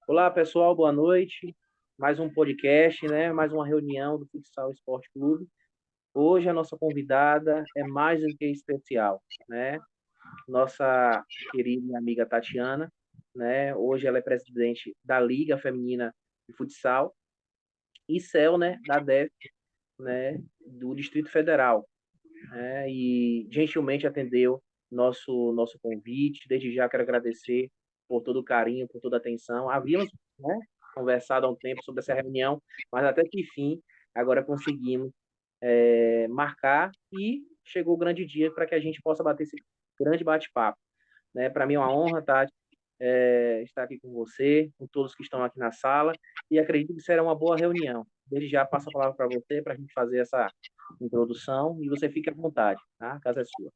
Olá, pessoal, boa noite. Mais um podcast, né? Mais uma reunião do Futsal Esporte Clube. Hoje a nossa convidada é mais do que especial, né? Nossa querida e amiga Tatiana, né? Hoje ela é presidente da Liga Feminina de Futsal e CEL, né? Da DEF, né? Do Distrito Federal, né? E gentilmente atendeu nosso convite. Desde já quero agradecer por todo o carinho, por toda a atenção. Havíamos, né, conversado há um tempo sobre essa reunião, mas até que enfim, agora conseguimos marcar e chegou o grande dia para que a gente possa bater esse grande bate-papo. Né? Para mim é uma honra, Tati, estar aqui com você, com todos que estão aqui na sala, e acredito que será uma boa reunião. Desde já passo a palavra para você, para a gente fazer essa introdução, e você fique à vontade, tá? A casa é sua.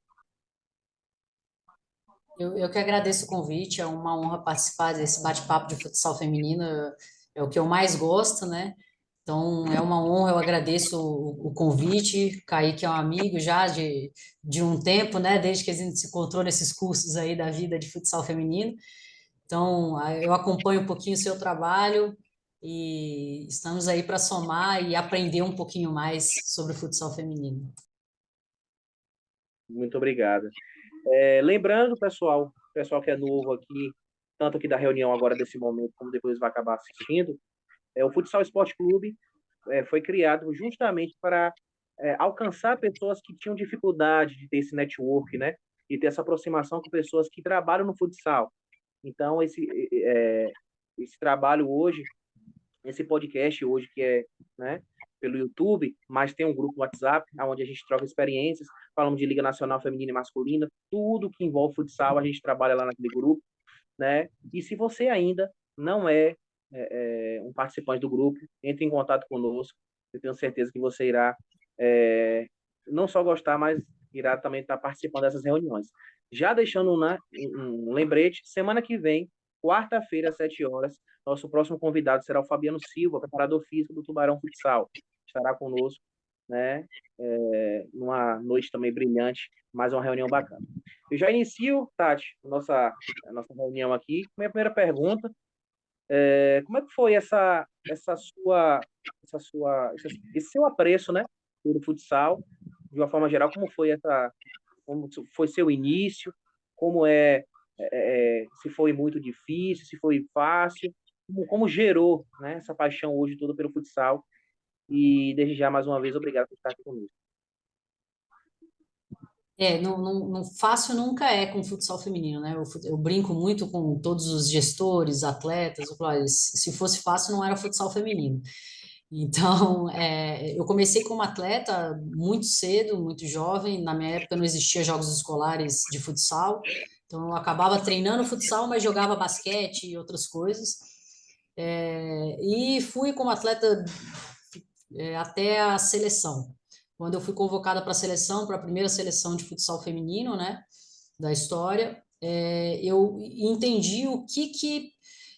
Eu que agradeço o convite, é uma honra participar desse bate-papo de futsal feminino, é o que eu mais gosto, né? Então, é uma honra, eu agradeço o convite. Kaique é um amigo já de um tempo, né? Desde que a gente se encontrou nesses cursos aí da vida de futsal feminino. Então, eu acompanho um pouquinho o seu trabalho e estamos aí para somar e aprender um pouquinho mais sobre o futsal feminino. Muito obrigado. Lembrando, pessoal que é novo aqui, tanto aqui da reunião agora desse momento, como depois vai acabar assistindo, o Futsal Esporte Clube foi criado justamente para alcançar pessoas que tinham dificuldade de ter esse network, né? E ter essa aproximação com pessoas que trabalham no futsal. Então, esse trabalho hoje, esse podcast hoje, que é, né, pelo YouTube, mas tem um grupo no WhatsApp, onde a gente troca experiências, falamos de Liga Nacional Feminina e Masculina, tudo que envolve futsal, a gente trabalha lá naquele grupo, né? E se você ainda não é um participante do grupo, entre em contato conosco. Eu tenho certeza que você irá é, não só gostar, mas irá também estar participando dessas reuniões. Já deixando um lembrete, semana que vem, quarta-feira, às 7 horas, nosso próximo convidado será o Fabiano Silva, preparador físico do Tubarão Futsal. Estará conosco, né? Numa noite também brilhante, mais uma reunião bacana. Eu já inicio, Tati, a nossa reunião aqui. Minha primeira pergunta como é que foi esse seu apreço, né, pelo futsal, de uma forma geral, como foi seu início, como se foi muito difícil, se foi fácil, como gerou, né, essa paixão hoje toda pelo futsal, e desde já, mais uma vez, obrigado por estar aqui comigo. Fácil nunca é com futsal feminino, né? Eu brinco muito com todos os gestores, atletas, eu falo, "Olha, se fosse fácil não era futsal feminino." Então, eu comecei como atleta muito cedo, muito jovem. Na minha época não existia jogos escolares de futsal, então eu acabava treinando futsal, mas jogava basquete e outras coisas. E fui como atleta até a seleção. Quando eu fui convocada para a seleção, para a primeira seleção de futsal feminino, né, da história, eu entendi o que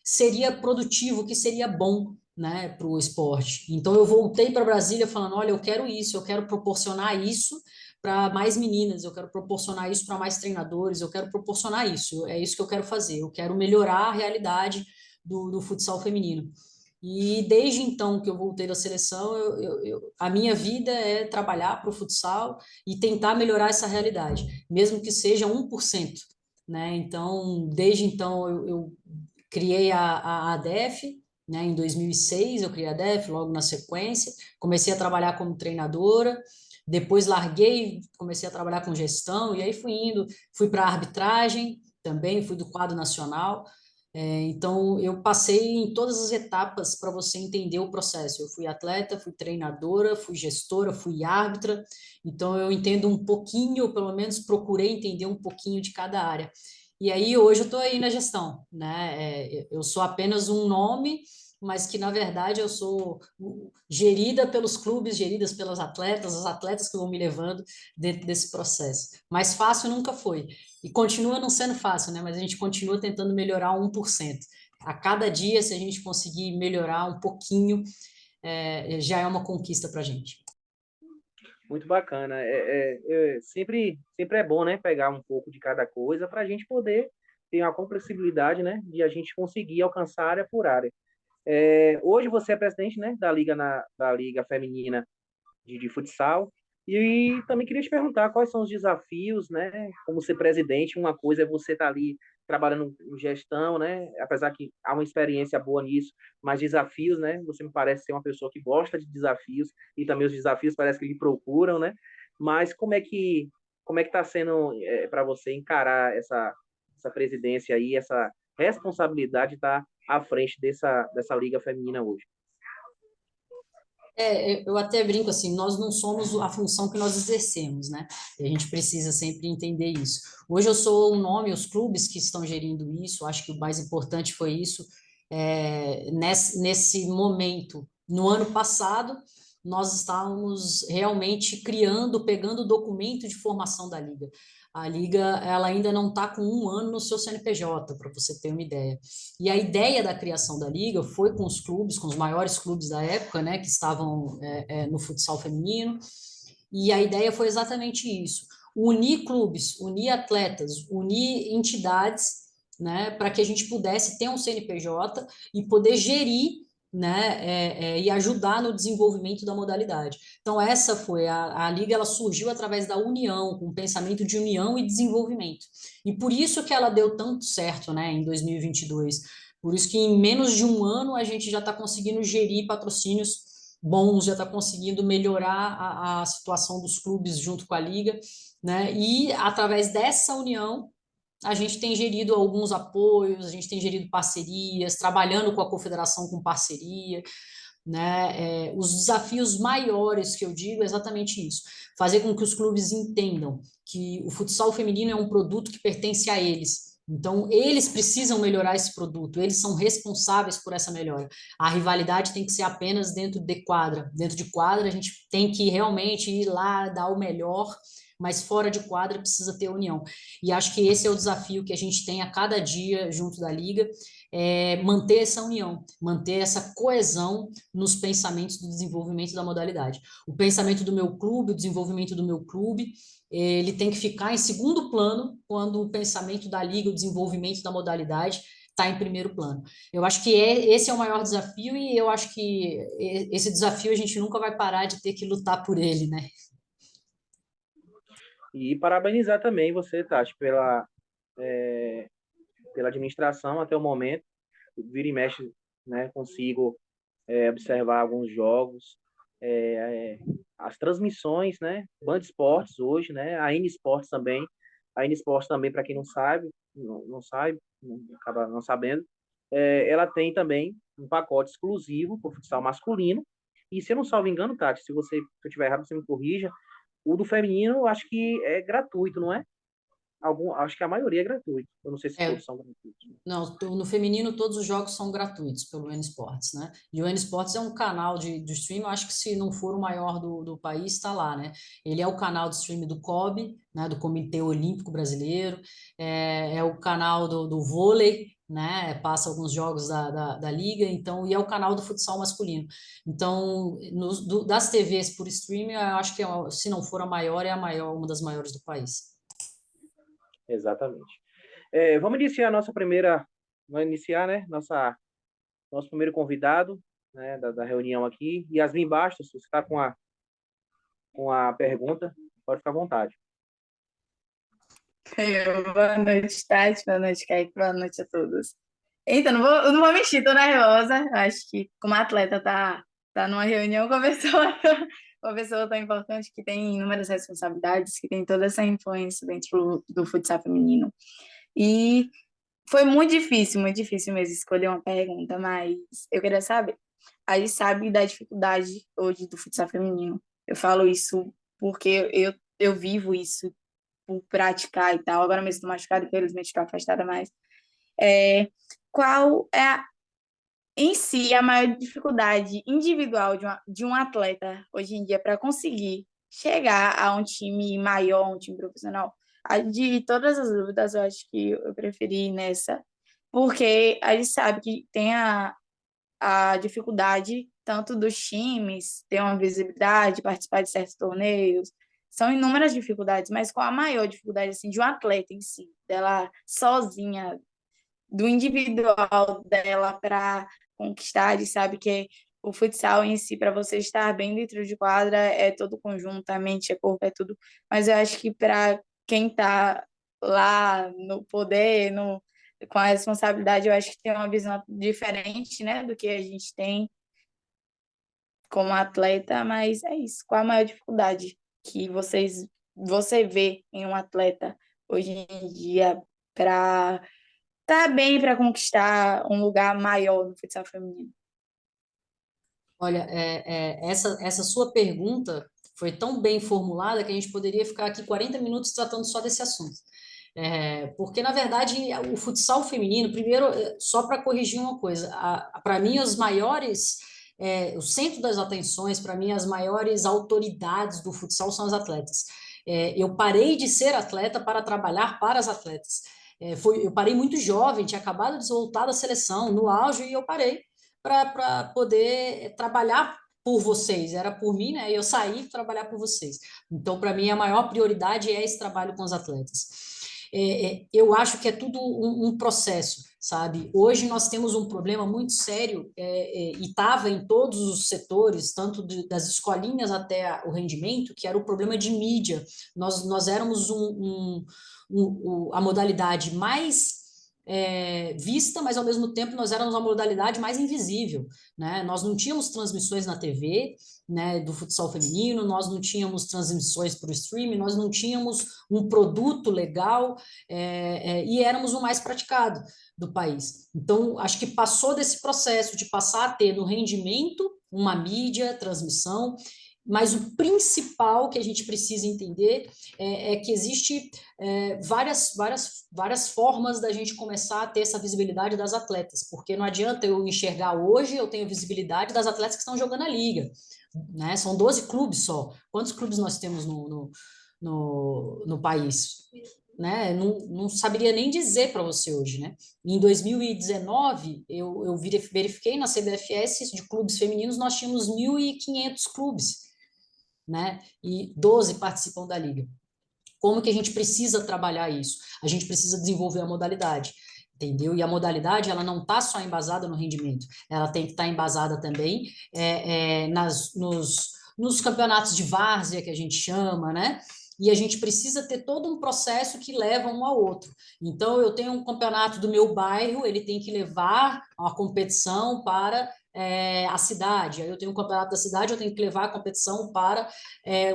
seria produtivo, o que seria bom, né, para o esporte. Então eu voltei para Brasília falando, olha, eu quero isso, eu quero proporcionar isso para mais meninas, eu quero proporcionar isso para mais treinadores, eu quero proporcionar isso, é isso que eu quero fazer, eu quero melhorar a realidade do futsal feminino. E desde então que eu voltei da seleção, a minha vida é trabalhar para o futsal e tentar melhorar essa realidade, mesmo que seja 1%, né? Então, desde então, eu criei a ADEF, né? Em 2006, eu criei a ADEF, logo na sequência. Comecei a trabalhar como treinadora, depois larguei, comecei a trabalhar com gestão, e aí fui indo, fui para a arbitragem também, fui do quadro nacional. Então, eu passei em todas as etapas para você entender o processo. Eu fui atleta, fui treinadora, fui gestora, fui árbitra. Então, eu entendo um pouquinho, ou pelo menos procurei entender um pouquinho de cada área. E aí, hoje, eu estou aí na gestão, né? Eu sou apenas um nome, mas que, na verdade, eu sou gerida pelos clubes, geridas pelas atletas, as atletas que vão me levando dentro desse processo. Mas fácil nunca foi. E continua não sendo fácil, né? Mas a gente continua tentando melhorar 1%. A cada dia, se a gente conseguir melhorar um pouquinho, já é uma conquista para a gente. Muito bacana. Sempre é bom, né, pegar um pouco de cada coisa para a gente poder tem uma compreensibilidade, né, de a gente conseguir alcançar área por área. Hoje você é presidente, né, da Liga Feminina de futsal. E também queria te perguntar quais são os desafios, né? Como ser presidente, uma coisa é você estar ali trabalhando em gestão, né? Apesar que há uma experiência boa nisso, mas desafios, né? Você me parece ser uma pessoa que gosta de desafios e também os desafios parece que lhe procuram, né? Mas como é que está sendo para você encarar essa presidência aí, essa responsabilidade de estar à frente dessa liga feminina hoje? Eu até brinco assim, nós não somos a função que nós exercemos, né? E a gente precisa sempre entender isso. Hoje eu sou o nome, os clubes que estão gerindo isso, acho que o mais importante foi isso. Nesse momento, no ano passado, nós estávamos realmente criando, pegando o documento de formação da Liga. A Liga, ela ainda não está com um ano no seu CNPJ, para você ter uma ideia. E a ideia da criação da liga foi com os clubes, com os maiores clubes da época, né, que estavam no futsal feminino. E a ideia foi exatamente isso: unir clubes, unir atletas, unir entidades, né, para que a gente pudesse ter um CNPJ e poder gerir, né, e ajudar no desenvolvimento da modalidade. Então essa foi a liga, ela surgiu através da união, com o pensamento de união e desenvolvimento. E por isso que ela deu tanto certo, né, em 2022. Por isso que em menos de um ano a gente já está conseguindo gerir patrocínios bons, já está conseguindo melhorar a situação dos clubes junto com a liga, né? E através dessa união a gente tem gerido alguns apoios, a gente tem gerido parcerias, trabalhando com a confederação com parceria, né? Os desafios maiores que eu digo é exatamente isso: fazer com que os clubes entendam que o futsal feminino é um produto que pertence a eles. Então, eles precisam melhorar esse produto, eles são responsáveis por essa melhora. A rivalidade tem que ser apenas dentro de quadra. Dentro de quadra, a gente tem que realmente ir lá, dar o melhor, mas fora de quadra precisa ter união. E acho que esse é o desafio que a gente tem a cada dia junto da Liga, manter essa união, manter essa coesão nos pensamentos do desenvolvimento da modalidade. O pensamento do meu clube, o desenvolvimento do meu clube, ele tem que ficar em segundo plano quando o pensamento da liga, o desenvolvimento da modalidade está em primeiro plano. Eu acho que esse é o maior desafio e eu acho que esse desafio a gente nunca vai parar de ter que lutar por ele, né? E parabenizar também você, Tati, pela administração até o momento. Vira e mexe, né, consigo observar alguns jogos, é, as transmissões, né, Band Esportes hoje, né, a N Esportes também. A N Esportes também, para quem não sabe, não sabe, acaba não sabendo, ela tem também um pacote exclusivo para o futsal masculino. E se eu não salvo engano, Tati, se eu estiver errado, você me corrija, o do feminino acho que é gratuito, não é? Acho que a maioria é gratuito. Eu não sei se É, todos são gratuitos. não, no feminino todos os jogos são gratuitos pelo N Sports, né? E o N Sports é um canal de stream, eu acho que se não for o maior do país, está lá, né? Ele é o canal de stream do COB, né? Do Comitê Olímpico Brasileiro, é o canal do vôlei, né? Passa alguns jogos da liga, então, e é o canal do futsal masculino. Então, das TVs por streaming, eu acho que se não for a maior, é a maior, uma das maiores do país. Exatamente. Vamos iniciar, né, nosso primeiro convidado, né, da reunião aqui. Yasmin Bastos, você está com a pergunta, pode ficar à vontade. Boa noite, Tati. Boa noite, Kaique. Boa noite a todos. Então, não vou mentir, tô nervosa. Acho que como atleta tá numa reunião com a pessoa, uma pessoa tão importante que tem inúmeras responsabilidades, que tem toda essa influência dentro do futsal feminino. E foi muito difícil mesmo escolher uma pergunta, mas eu queria saber. A gente sabe da dificuldade hoje do futsal feminino. Eu falo isso porque eu vivo isso por praticar e tal. Agora mesmo estou machucada, infelizmente estou afastada mais. É, qual é, em si, a maior dificuldade individual de um atleta hoje em dia para conseguir chegar a um time maior, um time profissional? De todas as dúvidas, eu acho que eu preferi ir nessa, porque a gente sabe que tem a dificuldade tanto dos times ter uma visibilidade, participar de certos torneios, são inúmeras dificuldades, mas qual a maior dificuldade, assim, de um atleta em si, dela sozinha, do individual dela para conquistar, e sabe que o futsal em si, para você estar bem dentro de quadra, é todo conjunto, a mente, é corpo, é tudo. Mas eu acho que para quem está lá no poder, com a responsabilidade, eu acho que tem uma visão diferente, né, do que a gente tem como atleta, mas é isso. Qual a maior dificuldade que você vê em um atleta hoje em dia para tá bem para conquistar um lugar maior no futsal feminino? Olha, essa sua pergunta foi tão bem formulada que a gente poderia ficar aqui 40 minutos tratando só desse assunto. Porque, na verdade, o futsal feminino, primeiro, só para corrigir uma coisa, para mim, o centro das atenções, para mim, as maiores autoridades do futsal são as atletas. Eu parei de ser atleta para trabalhar para as atletas. Eu parei muito jovem, tinha acabado de voltar da seleção, no auge, e eu parei para poder trabalhar por vocês, era por mim, né? Eu saí para trabalhar por vocês. Então, para mim, a maior prioridade é esse trabalho com os atletas. Eu acho que é tudo um processo, sabe? Hoje nós temos um problema muito sério, e estava em todos os setores, tanto das escolinhas até o rendimento, que era o problema de mídia. Nós éramos a modalidade mais vista, mas ao mesmo tempo nós éramos a modalidade mais invisível, né? Nós não tínhamos transmissões na TV, né, do futsal feminino, nós não tínhamos transmissões para o streaming, nós não tínhamos um produto legal, e éramos o mais praticado do país. Então, acho que passou desse processo de passar a ter no rendimento uma mídia, transmissão, mas o principal que a gente precisa entender é que existe várias formas da gente começar a ter essa visibilidade das atletas, porque não adianta eu enxergar hoje, eu tenho visibilidade das atletas que estão jogando a liga, né? São 12 clubes só. Quantos clubes nós temos no país? Né? Não saberia nem dizer para você hoje, né? Em 2019, eu verifiquei na CBFS de clubes femininos, nós tínhamos 1.500 clubes, né? E 12 participam da liga. Como que a gente precisa trabalhar isso? A gente precisa desenvolver a modalidade, entendeu? E a modalidade, ela não está só embasada no rendimento, ela tem que estar embasada também nos campeonatos de várzea, que a gente chama, né? E a gente precisa ter todo um processo que leva um ao outro. Então, eu tenho um campeonato do meu bairro, ele tem que levar uma competição para a cidade. Aí eu tenho um campeonato da cidade, eu tenho que levar a competição para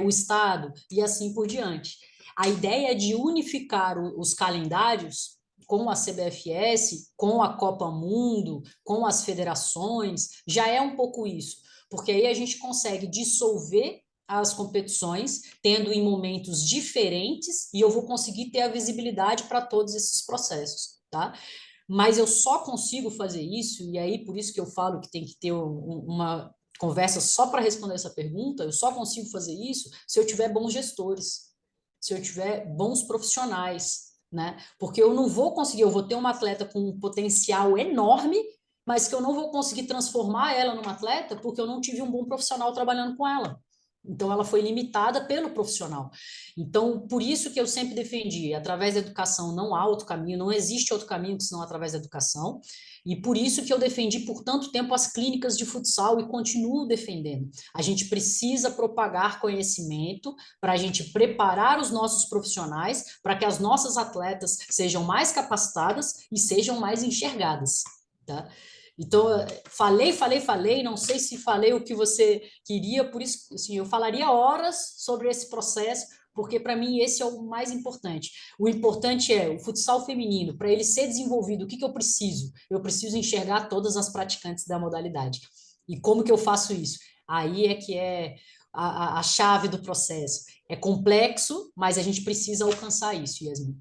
o estado, e assim por diante. A ideia de unificar os calendários com a CBFS, com a Copa Mundo, com as federações, já é um pouco isso, porque aí a gente consegue dissolver as competições, tendo em momentos diferentes, e eu vou conseguir ter a visibilidade para todos esses processos, tá? Mas eu só consigo fazer isso, e aí por isso que eu falo que tem que ter uma conversa só para responder essa pergunta, eu só consigo fazer isso se eu tiver bons gestores, se eu tiver bons profissionais, né? Porque eu não vou conseguir, eu vou ter uma atleta com um potencial enorme, mas que eu não vou conseguir transformar ela numa atleta porque eu não tive um bom profissional trabalhando com ela. Então, ela foi limitada pelo profissional. Então, por isso que eu sempre defendi, através da educação não há outro caminho, não existe outro caminho que senão através da educação, e por isso que eu defendi por tanto tempo as clínicas de futsal e continuo defendendo. A gente precisa propagar conhecimento para a gente preparar os nossos profissionais para que as nossas atletas sejam mais capacitadas e sejam mais enxergadas, tá? Então, falei, não sei se falei o que você queria, por isso, assim, eu falaria horas sobre esse processo, porque para mim esse é o mais importante. O importante é o futsal feminino, para ele ser desenvolvido, o que eu preciso? Eu preciso enxergar todas as praticantes da modalidade. E como que eu faço isso? Aí é que é a chave do processo. É complexo, mas a gente precisa alcançar isso, Yasmin.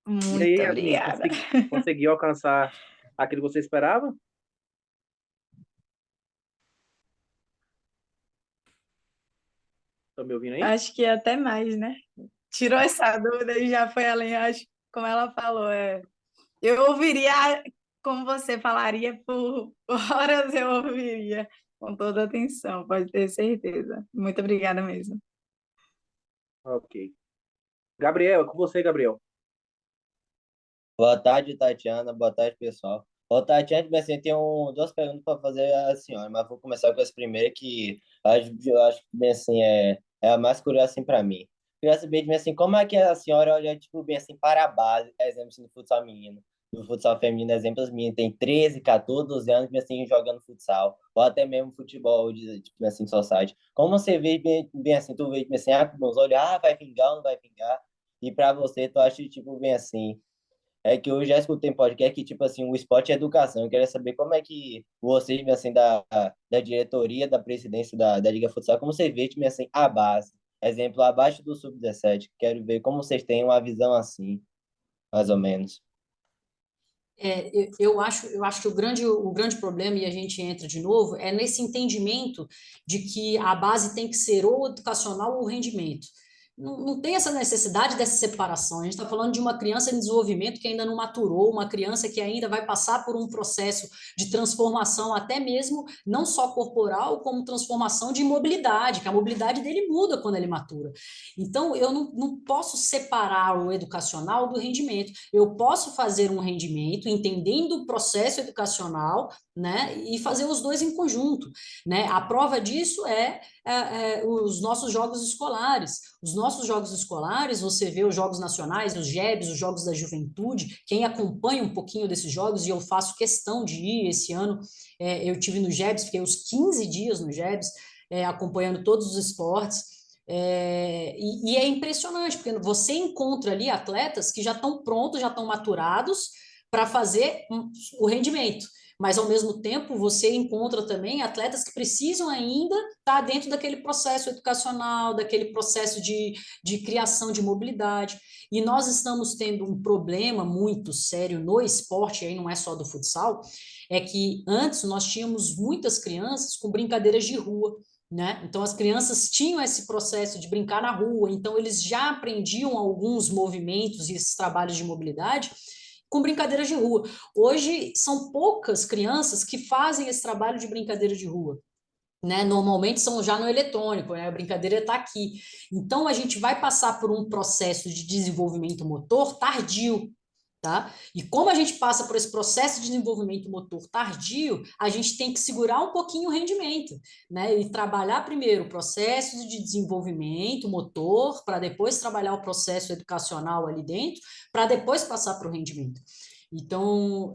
E aí, Muito Yasmin, obrigada. conseguiu alcançar aquilo que você esperava? Tá me ouvindo aí? Acho que até mais, né? Tirou essa dúvida e já foi além, acho, como ela falou, eu ouviria como você falaria por horas, eu ouviria. com toda a atenção, pode ter certeza. Muito obrigada mesmo. Ok. Gabriel, é com você, Gabriel. Boa tarde, Tatiana. Boa tarde, pessoal. Ô, Tatiana, tipo assim, tem duas perguntas para fazer à senhora, mas vou começar com essa primeira que eu acho que, bem assim, é a mais curiosa, assim, para mim. Queria saber, bem assim, como é que a senhora olha, tipo, bem assim, para a base, exemplo, assim, do futsal menino, do futsal feminino, exemplo, as meninas têm 13, 14, 12 anos, bem assim, jogando futsal, ou até mesmo futebol, tipo, bem assim, society. Como você vê, bem assim, tu vê, bem assim, com bons olhos, vai vingar ou não vai vingar? E para você, tu acha, tipo, bem assim, que eu já escutei em podcast que, tipo assim, o esporte é educação. Eu queria saber como é que vocês, assim, da diretoria, da presidência da Liga Futsal, como você vê, tipo, assim, a base. Exemplo, abaixo do Sub-17. Quero ver como vocês têm uma visão assim, mais ou menos. Eu acho que o grande problema, e a gente entra de novo, é nesse entendimento de que a base tem que ser ou educacional ou rendimento. Não tem essa necessidade dessa separação. A gente está falando de uma criança em desenvolvimento que ainda não maturou, uma criança que ainda vai passar por um processo de transformação, até mesmo não só corporal, como transformação de mobilidade, que a mobilidade dele muda quando ele matura. Então, eu não posso separar o educacional do rendimento. Eu posso fazer um rendimento entendendo o processo educacional, né, e fazer os dois em conjunto, né? A prova disso é os nossos jogos escolares. Os nossos jogos escolares, você vê os jogos nacionais, os JEBs, os jogos da juventude, quem acompanha um pouquinho desses jogos, e eu faço questão de ir esse ano, eu tive no JEBs, fiquei uns 15 dias no JEBs, acompanhando todos os esportes, e é impressionante, porque você encontra ali atletas que já estão prontos, já estão maturados para fazer o rendimento. Mas, ao mesmo tempo, você encontra também atletas que precisam ainda estar dentro daquele processo educacional, daquele processo de criação de mobilidade. E nós estamos tendo um problema muito sério no esporte, aí não é só do futsal, é que antes nós tínhamos muitas crianças com brincadeiras de rua, né? Então as crianças tinham esse processo de brincar na rua, então eles já aprendiam alguns movimentos e esses trabalhos de mobilidade com brincadeiras de rua. Hoje são poucas crianças que fazem esse trabalho de brincadeira de rua. Né? Normalmente são já no eletrônico, né? A brincadeira está aqui. Então a gente vai passar por um processo de desenvolvimento motor tardio, tá? E como a gente passa por esse processo de desenvolvimento motor tardio, a gente tem que segurar um pouquinho o rendimento, né? E trabalhar primeiro o processo de desenvolvimento motor, para depois trabalhar o processo educacional ali dentro, para depois passar para o rendimento. Então,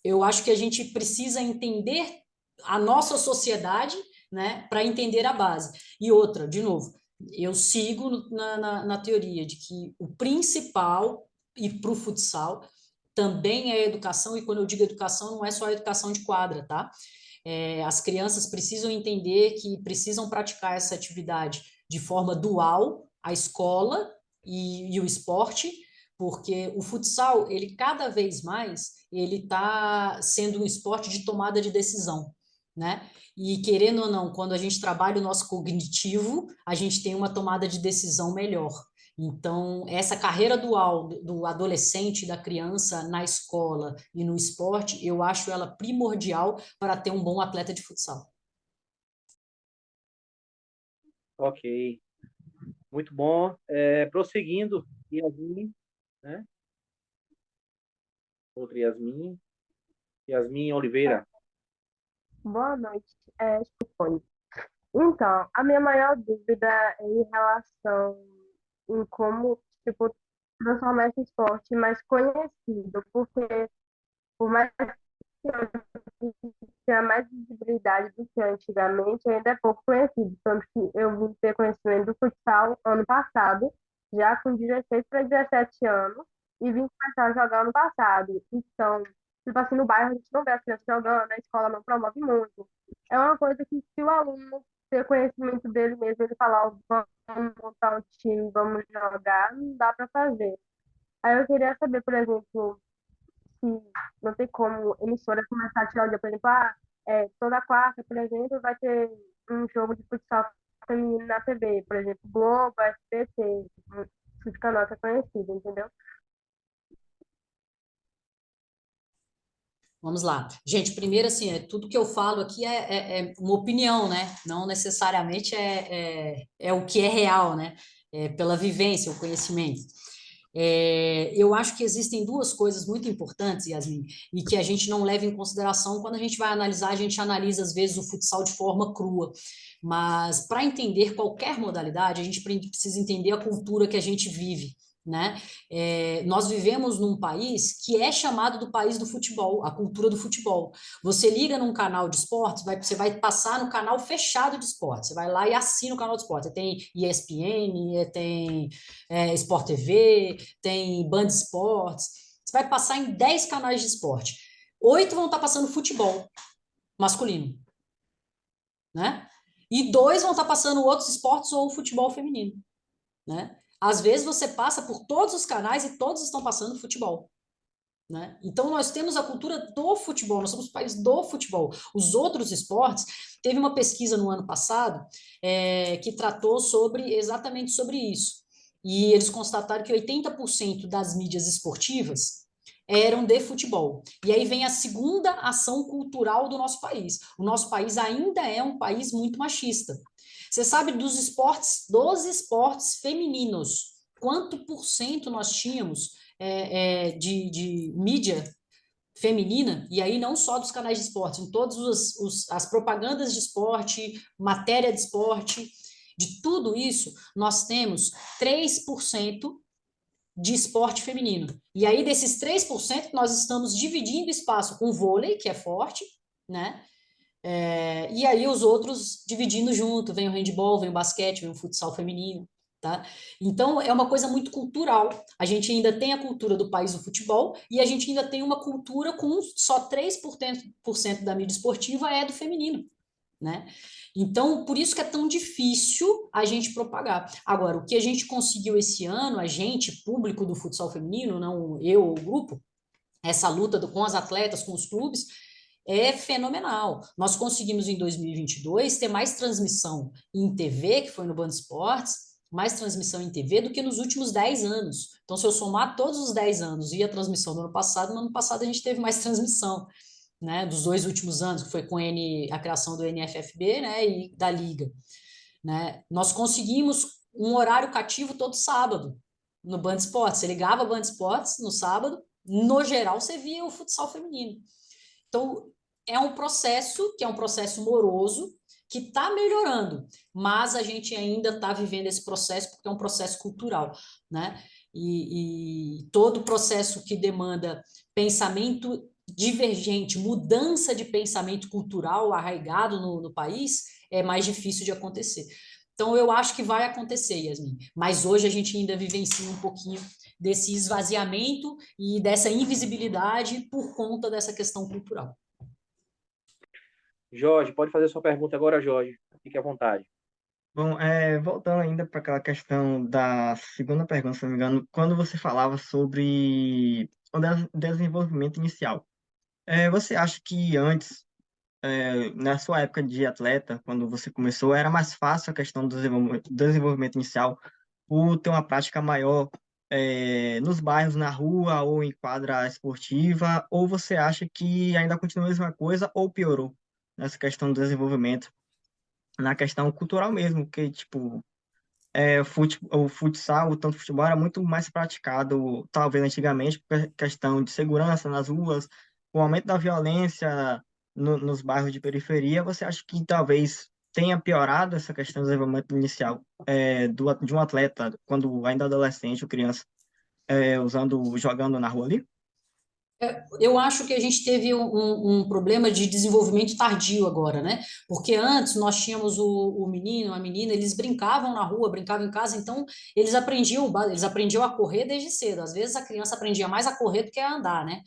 eu acho que a gente precisa entender a nossa sociedade, né, para entender a base. E outra, de novo, eu sigo na teoria de que o principal, e para o futsal, também é a educação, e quando eu digo educação, não é só a educação de quadra, tá? As crianças precisam entender que precisam praticar essa atividade de forma dual, a escola e o esporte, porque o futsal, ele cada vez mais, ele está sendo um esporte de tomada de decisão, né? E querendo ou não, quando a gente trabalha o nosso cognitivo, a gente tem uma tomada de decisão melhor. Então, essa carreira dual do adolescente, da criança na escola e no esporte, eu acho ela primordial para ter um bom atleta de futsal. Ok. Muito bom. Prosseguindo, Yasmin, né? Outra Yasmin. Yasmin Oliveira. Boa noite, Stefane. Então, a minha maior dúvida é em relação em como, tipo, transformar esse esporte mais conhecido, porque por mais que hoje tenha mais visibilidade do que antigamente, ainda é pouco conhecido. Tanto que eu vim ter conhecimento do futsal ano passado, já com 16 para 17 anos, e vim começar a jogar ano passado. Então, tipo assim, no bairro a gente não vê as crianças jogando, a escola não promove muito. É uma coisa que, se o aluno ter conhecimento dele mesmo, ele falar, ó, vamos montar um time, vamos jogar, não dá para fazer. Aí eu queria saber, por exemplo, se não tem como emissora começar a tirar o dia, por exemplo, toda quarta, por exemplo, vai ter um jogo de futsal feminino na TV, por exemplo, Globo, SBT, esse canal que é conhecido, entendeu? Vamos lá. Gente, primeiro, assim, tudo que eu falo aqui é uma opinião, né? Não necessariamente é o que é real, né? É pela vivência, o conhecimento. Eu acho que existem duas coisas muito importantes, Yasmin, e que a gente não leva em consideração quando a gente vai analisar, a gente analisa, às vezes, o futsal de forma crua. Mas, para entender qualquer modalidade, a gente precisa entender a cultura que a gente vive, né? Nós vivemos num país que é chamado do país do futebol, a cultura do futebol. Você liga num canal de esportes, você vai passar no canal fechado de esportes, você vai lá e assina o canal de esportes. Você tem ESPN, tem Sport TV, tem Band Esportes. Você vai passar em 10 canais de esporte. 8 vão estar passando futebol masculino, né? E 2 vão estar passando outros esportes ou futebol feminino, né? Às vezes você passa por todos os canais e todos estão passando futebol, né? Então nós temos a cultura do futebol, nós somos o país do futebol. Os outros esportes, teve uma pesquisa no ano passado que tratou exatamente sobre isso. E eles constataram que 80% das mídias esportivas eram de futebol. E aí vem a segunda ação cultural do nosso país. O nosso país ainda é um país muito machista. Você sabe dos esportes femininos, quanto por cento nós tínhamos de mídia feminina? E aí não só dos canais de esporte, em todas as propagandas de esporte, matéria de esporte, de tudo isso, nós temos 3% de esporte feminino. E aí, desses 3%, nós estamos dividindo espaço com o vôlei, que é forte, né? E aí os outros dividindo junto, vem o handball, vem o basquete, vem o futsal feminino, tá? Então, é uma coisa muito cultural. A gente ainda tem a cultura do país do futebol e a gente ainda tem uma cultura com só 3% da mídia esportiva é do feminino, né? Então, por isso que é tão difícil a gente propagar. Agora, o que a gente conseguiu esse ano, a gente, público do futsal feminino, não eu ou o grupo, essa luta com as atletas, com os clubes, é fenomenal. Nós conseguimos, em 2022, ter mais transmissão em TV, que foi no Band Esportes, mais transmissão em TV do que nos últimos 10 anos. Então, se eu somar todos os 10 anos e a transmissão do ano passado, no ano passado a gente teve mais transmissão, né, dos 2 últimos anos, que foi com a criação do NFFB, né, e da Liga, né? Nós conseguimos um horário cativo todo sábado no Band Esportes. Você ligava a Band Esportes no sábado, no geral você via o futsal feminino. Então, é um processo que é um processo moroso, que está melhorando, mas a gente ainda está vivendo esse processo porque é um processo cultural, né? E todo processo que demanda pensamento divergente, mudança de pensamento cultural arraigado no país, é mais difícil de acontecer. Então, eu acho que vai acontecer, Yasmin, mas hoje a gente ainda vivencia um pouquinho desse esvaziamento e dessa invisibilidade por conta dessa questão cultural. Jorge, pode fazer sua pergunta agora, Jorge. Fique à vontade. Bom, voltando ainda para aquela questão da segunda pergunta, se não me engano, quando você falava sobre o desenvolvimento inicial, você acha que antes, na sua época de atleta, quando você começou, era mais fácil a questão do desenvolvimento inicial por ter uma prática maior, nos bairros, na rua ou em quadra esportiva, ou você acha que ainda continua a mesma coisa ou piorou nessa questão do desenvolvimento? Na questão cultural mesmo, que, tipo, o futsal, o tanto futebol era muito mais praticado, talvez antigamente, por questão de segurança nas ruas, o aumento da violência nos bairros de periferia. Você acha que talvez tenha piorado essa questão do desenvolvimento inicial de um atleta, quando ainda adolescente ou criança, jogando na rua ali? Eu acho que a gente teve um problema de desenvolvimento tardio agora, né? Porque antes nós tínhamos o menino, a menina, eles brincavam na rua, brincavam em casa, então eles aprendiam a correr desde cedo. Às vezes a criança aprendia mais a correr do que a andar, né?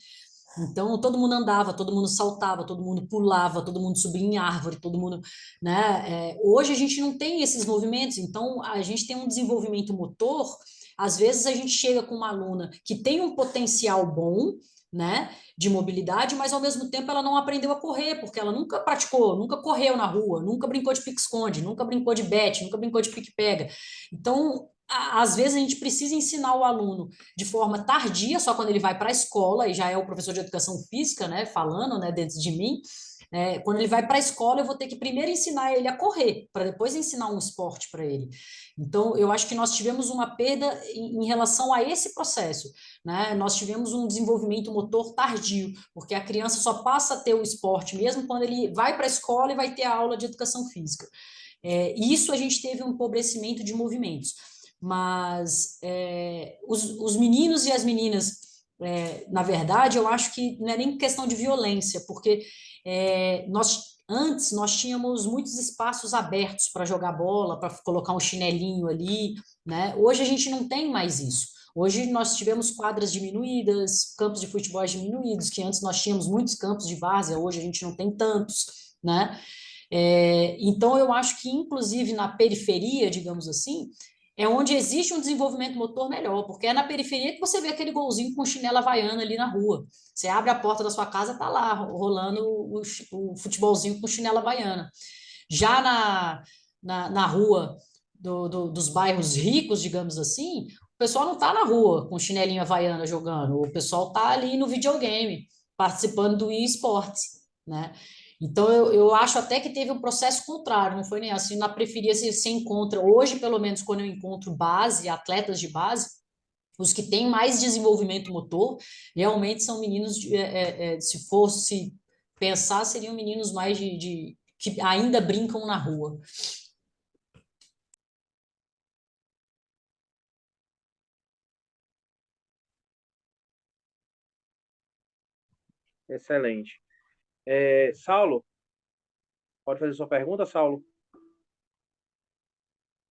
Então todo mundo andava, todo mundo saltava, todo mundo pulava, todo mundo subia em árvore, todo mundo, né? Hoje a gente não tem esses movimentos, então a gente tem um desenvolvimento motor. Às vezes a gente chega com uma aluna que tem um potencial bom, né, de mobilidade, mas ao mesmo tempo ela não aprendeu a correr, porque ela nunca praticou, nunca correu na rua, nunca brincou de pique-esconde, nunca brincou de bete, nunca brincou de pique-pega. Então, às vezes a gente precisa ensinar o aluno de forma tardia, só quando ele vai para a escola, e já é o professor de educação física, né, falando, né, dentro de mim. Quando ele vai para a escola, eu vou ter que primeiro ensinar ele a correr, para depois ensinar um esporte para ele. Então, eu acho que nós tivemos uma perda em relação a esse processo, né? Nós tivemos um desenvolvimento motor tardio, porque a criança só passa a ter o esporte mesmo quando ele vai para a escola e vai ter a aula de educação física. Isso a gente teve um empobrecimento de movimentos. Mas os meninos e as meninas, na verdade, eu acho que não é nem questão de violência, porque antes nós tínhamos muitos espaços abertos para jogar bola, para colocar um chinelinho ali, né? Hoje a gente não tem mais isso. Hoje nós tivemos quadras diminuídas, campos de futebol diminuídos, que antes nós tínhamos muitos campos de várzea, hoje a gente não tem tantos, né? Então eu acho que, inclusive, na periferia, digamos assim, é onde existe um desenvolvimento motor melhor, porque é na periferia que você vê aquele golzinho com chinela havaiana ali na rua. Você abre a porta da sua casa, tá lá, rolando o futebolzinho com chinela havaiana. Já na rua dos bairros ricos, digamos assim, o pessoal não tá na rua com chinelinho havaiana jogando, o pessoal tá ali no videogame, participando do eSports, né? Então, eu acho até que teve um processo contrário, não foi nem assim. Na periferia você encontra, hoje, pelo menos, quando eu encontro base, atletas de base, os que têm mais desenvolvimento motor, realmente são meninos, se fosse pensar, seriam meninos mais que ainda brincam na rua. Excelente. Saulo, pode fazer sua pergunta, Saulo?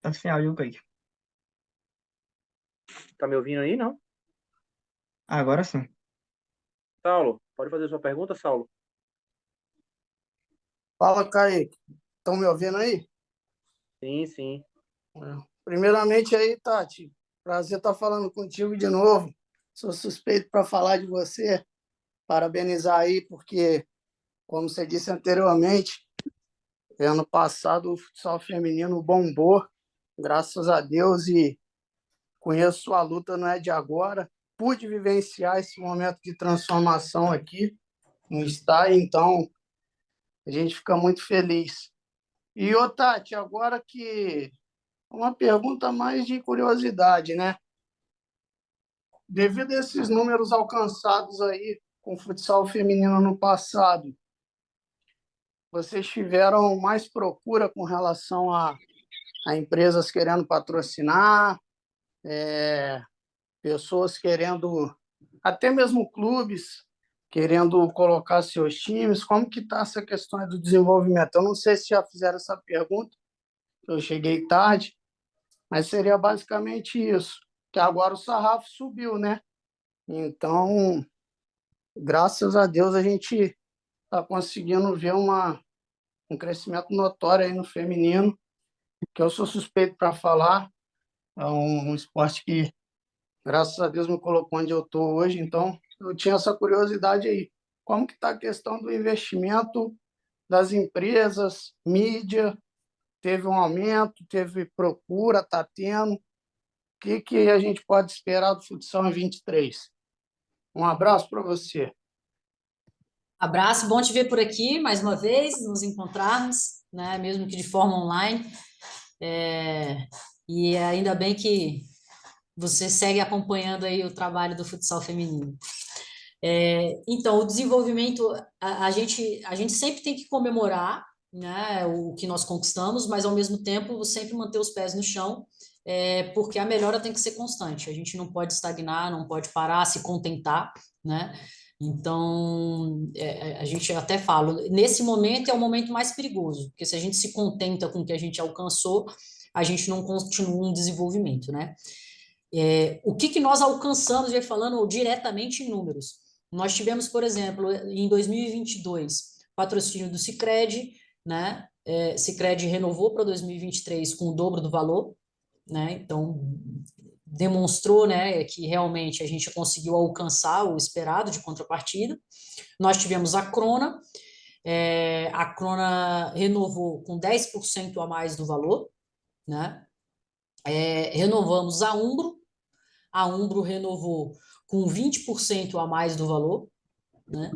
Tá sem áudio, Kaique. Tá me ouvindo aí, não? Agora sim. Saulo, pode fazer sua pergunta, Saulo? Fala, Kaique. Estão me ouvindo aí? Sim, sim. Primeiramente aí, Tati, prazer estar falando contigo de novo. Sou suspeito para falar de você. Parabenizar aí, porque, como você disse anteriormente, ano passado o futsal feminino bombou, graças a Deus, e conheço a luta, não é de agora. Pude vivenciar esse momento de transformação aqui no estádio, então a gente fica muito feliz. E, ô Tati, agora que uma pergunta mais de curiosidade, né? Devido a esses números alcançados aí com o futsal feminino no passado, vocês tiveram mais procura com relação a empresas querendo patrocinar, pessoas querendo, até mesmo clubes querendo colocar seus times? Como que está essa questão do desenvolvimento? Eu não sei se já fizeram essa pergunta, eu cheguei tarde, mas seria basicamente isso, que agora o sarrafo subiu, né? Então, graças a Deus, a gente está conseguindo ver um crescimento notório aí no feminino, que eu sou suspeito para falar. É um esporte que, graças a Deus, me colocou onde eu estou hoje. Então, eu tinha essa curiosidade aí. Como que está a questão do investimento das empresas, mídia? Teve um aumento, teve procura, está tendo. O que a gente pode esperar do futsal em 23? Um abraço para você. Abraço, bom te ver por aqui mais uma vez, nos encontrarmos, né? Mesmo que de forma online. E ainda bem que você segue acompanhando aí o trabalho do futsal feminino. Então, o desenvolvimento, a gente sempre tem que comemorar, né, o que nós conquistamos, mas ao mesmo tempo sempre manter os pés no chão, porque a melhora tem que ser constante. A gente não pode estagnar, não pode parar, se contentar, né? Então, a gente até fala, nesse momento é o momento mais perigoso, porque se a gente se contenta com o que a gente alcançou, a gente não continua um desenvolvimento, né? O que nós alcançamos, já falando diretamente em números. Nós tivemos, por exemplo, em 2022, patrocínio do Sicredi, né? Sicredi renovou para 2023 com o dobro do valor, né? Então, demonstrou, né, que realmente a gente conseguiu alcançar o esperado de contrapartida. Nós tivemos a Crona renovou com 10% a mais do valor, né? Renovamos a Umbro renovou com 20% a mais do valor, né?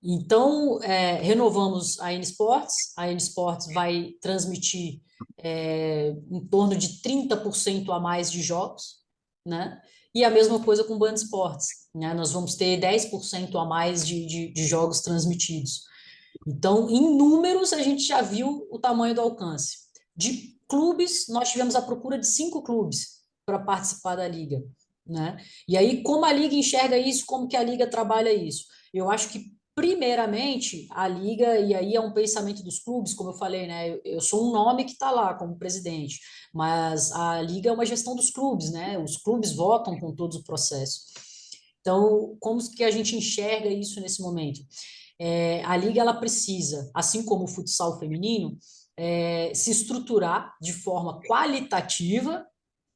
Então, renovamos a N Sports vai transmitir em torno de 30% a mais de jogos, né? E a mesma coisa com o Band Esportes, né? Nós vamos ter 10% a mais de jogos transmitidos. Então, em números, a gente já viu o tamanho do alcance. De clubes, nós tivemos a procura de 5 clubes para participar da Liga, né? E aí, como a Liga enxerga isso, como que a Liga trabalha isso? Eu acho que, primeiramente, a Liga, e aí é um pensamento dos clubes, como eu falei, né? Eu sou um nome que está lá como presidente, mas a Liga é uma gestão dos clubes, né? Os clubes votam com todo o processo. Então, como que a gente enxerga isso nesse momento? A Liga ela precisa, assim como o futsal feminino, se estruturar de forma qualitativa,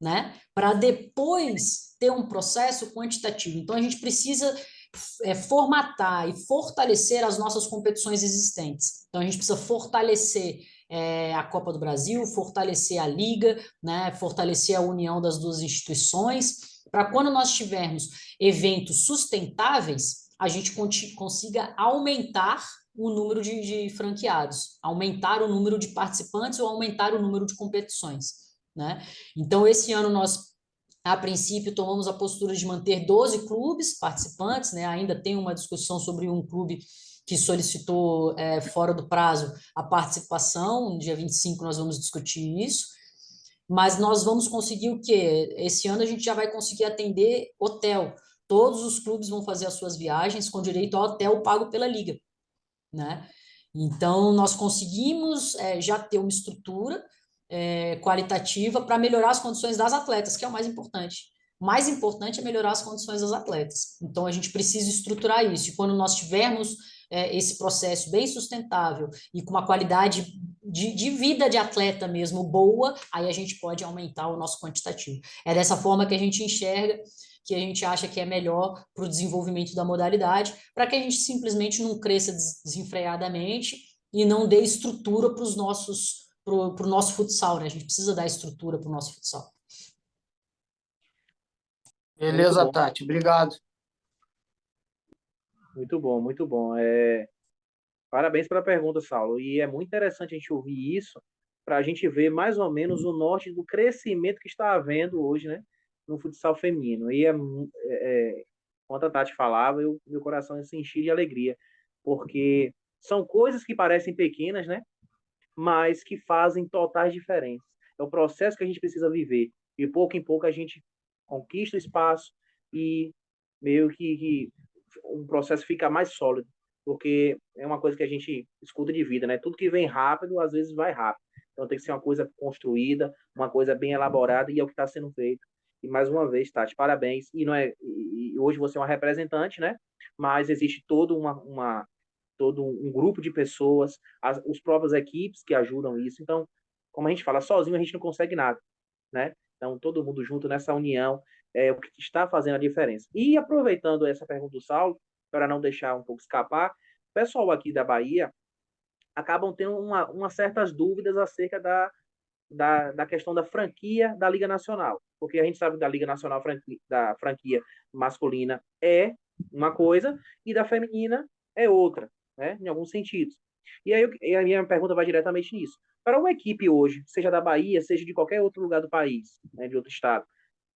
né, para depois ter um processo quantitativo. Então, a gente precisa formatar e fortalecer as nossas competições existentes. Então, a gente precisa fortalecer a Copa do Brasil, fortalecer a Liga, né, fortalecer a união das duas instituições, para quando nós tivermos eventos sustentáveis, a gente consiga aumentar o número de franqueados, aumentar o número de participantes ou aumentar o número de competições, né? Então, esse ano nós, a princípio, tomamos a postura de manter 12 clubes participantes, né? Ainda tem uma discussão sobre um clube que solicitou, fora do prazo, a participação. No dia 25 nós vamos discutir isso. Mas nós vamos conseguir o quê? Esse ano a gente já vai conseguir atender hotel. Todos os clubes vão fazer as suas viagens com direito ao hotel pago pela Liga, né? Então, nós conseguimos já ter uma estrutura qualitativa para melhorar as condições das atletas, que é o mais importante. O mais importante é melhorar as condições das atletas. Então, a gente precisa estruturar isso. E quando nós tivermos esse processo bem sustentável e com uma qualidade de vida de atleta mesmo boa, aí a gente pode aumentar o nosso quantitativo. É dessa forma que a gente enxerga, que a gente acha que é melhor para o desenvolvimento da modalidade, para que a gente simplesmente não cresça desenfreadamente e não dê estrutura para o nosso futsal, né? A gente precisa dar estrutura para o nosso futsal. Muito Beleza, bom, Tati. Obrigado. muito bom, muito bom. Parabéns pela pergunta, Saulo. E é muito interessante a gente ouvir isso para a gente ver mais ou menos o norte do crescimento que está havendo hoje, né, no futsal feminino. E quando a Tati falava, meu coração se enchia de alegria, porque são coisas que parecem pequenas, né, mas que fazem totais diferenças. É o processo que a gente precisa viver. De pouco em pouco a gente conquista o espaço e meio que um processo fica mais sólido, porque é uma coisa que a gente escuta de vida, né? Tudo que vem rápido, às vezes vai rápido. Então tem que ser uma coisa construída, uma coisa bem elaborada, e é o que está sendo feito. E mais uma vez, Tati, parabéns. E hoje você é uma representante, né? Mas existe todo um grupo de pessoas, os próprias equipes que ajudam isso. Então, como a gente fala, sozinho a gente não consegue nada, né? Então, todo mundo junto nessa união é o que está fazendo a diferença. E aproveitando essa pergunta do Saulo, para não deixar um pouco escapar, o pessoal aqui da Bahia acabam tendo umas certas dúvidas acerca da questão da franquia da Liga Nacional. Porque a gente sabe que da Liga Nacional, da franquia masculina é uma coisa e da feminina é outra, né? Em alguns sentidos. E a minha pergunta vai diretamente nisso. Para uma equipe hoje, seja da Bahia, seja de qualquer outro lugar do país, né, de outro estado,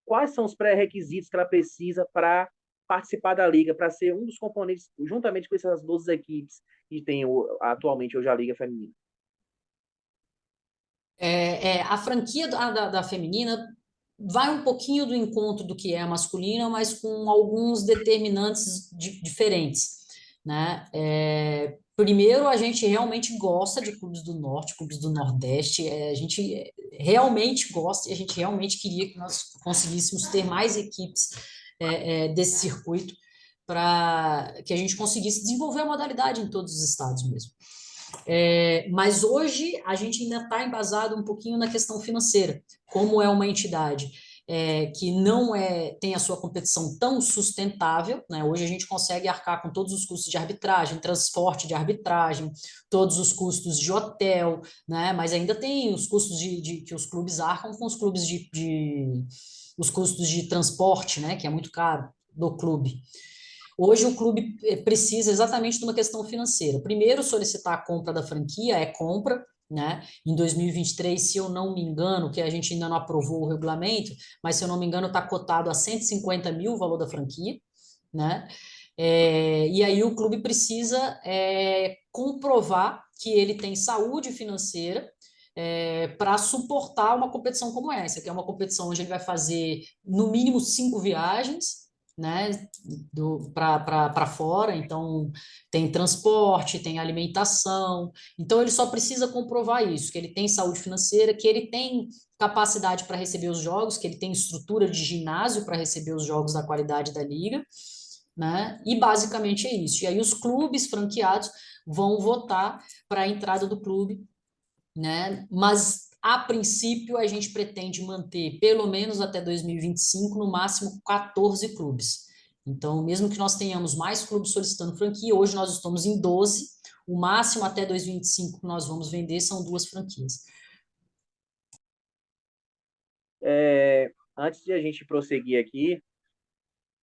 quais são os pré-requisitos que ela precisa para participar da liga, para ser um dos componentes, juntamente com essas 12 equipes que tem atualmente hoje a Liga Feminina? A franquia da feminina vai um pouquinho do encontro do que é a masculina, mas com alguns determinantes diferentes, né? Primeiro, a gente realmente gosta de clubes do Norte, clubes do Nordeste, a gente realmente gosta e a gente realmente queria que nós conseguíssemos ter mais equipes desse circuito para que a gente conseguisse desenvolver a modalidade em todos os estados mesmo. Mas hoje a gente ainda está embasado um pouquinho na questão financeira, como é uma entidade. que não tem a sua competição tão sustentável, né? Hoje a gente consegue arcar com todos os custos de arbitragem, transporte de arbitragem, todos os custos de hotel, né? Mas ainda tem os custos que os clubes arcam com os clubes os custos de transporte, né? Que é muito caro do clube. Hoje o clube precisa exatamente de uma questão financeira. Primeiro, solicitar a compra da franquia, é compra, né? Em 2023, se eu não me engano, que a gente ainda não aprovou o regulamento, mas se eu não me engano, está cotado a 150 mil o valor da franquia, né? E aí o clube precisa comprovar que ele tem saúde financeira para suportar uma competição como essa, que é uma competição onde ele vai fazer no mínimo 5 viagens, né, para fora, então tem transporte, tem alimentação, então ele só precisa comprovar isso, que ele tem saúde financeira, que ele tem capacidade para receber os jogos, que ele tem estrutura de ginásio para receber os jogos da qualidade da liga, né? E basicamente é isso. E aí os clubes franqueados vão votar para a entrada do clube, né? Mas a princípio a gente pretende manter pelo menos até 2025, no máximo 14 clubes. Então, mesmo que nós tenhamos mais clubes solicitando franquia, hoje nós estamos em 12, o máximo até 2025 que nós vamos vender são 2 franquias. Antes de a gente prosseguir aqui,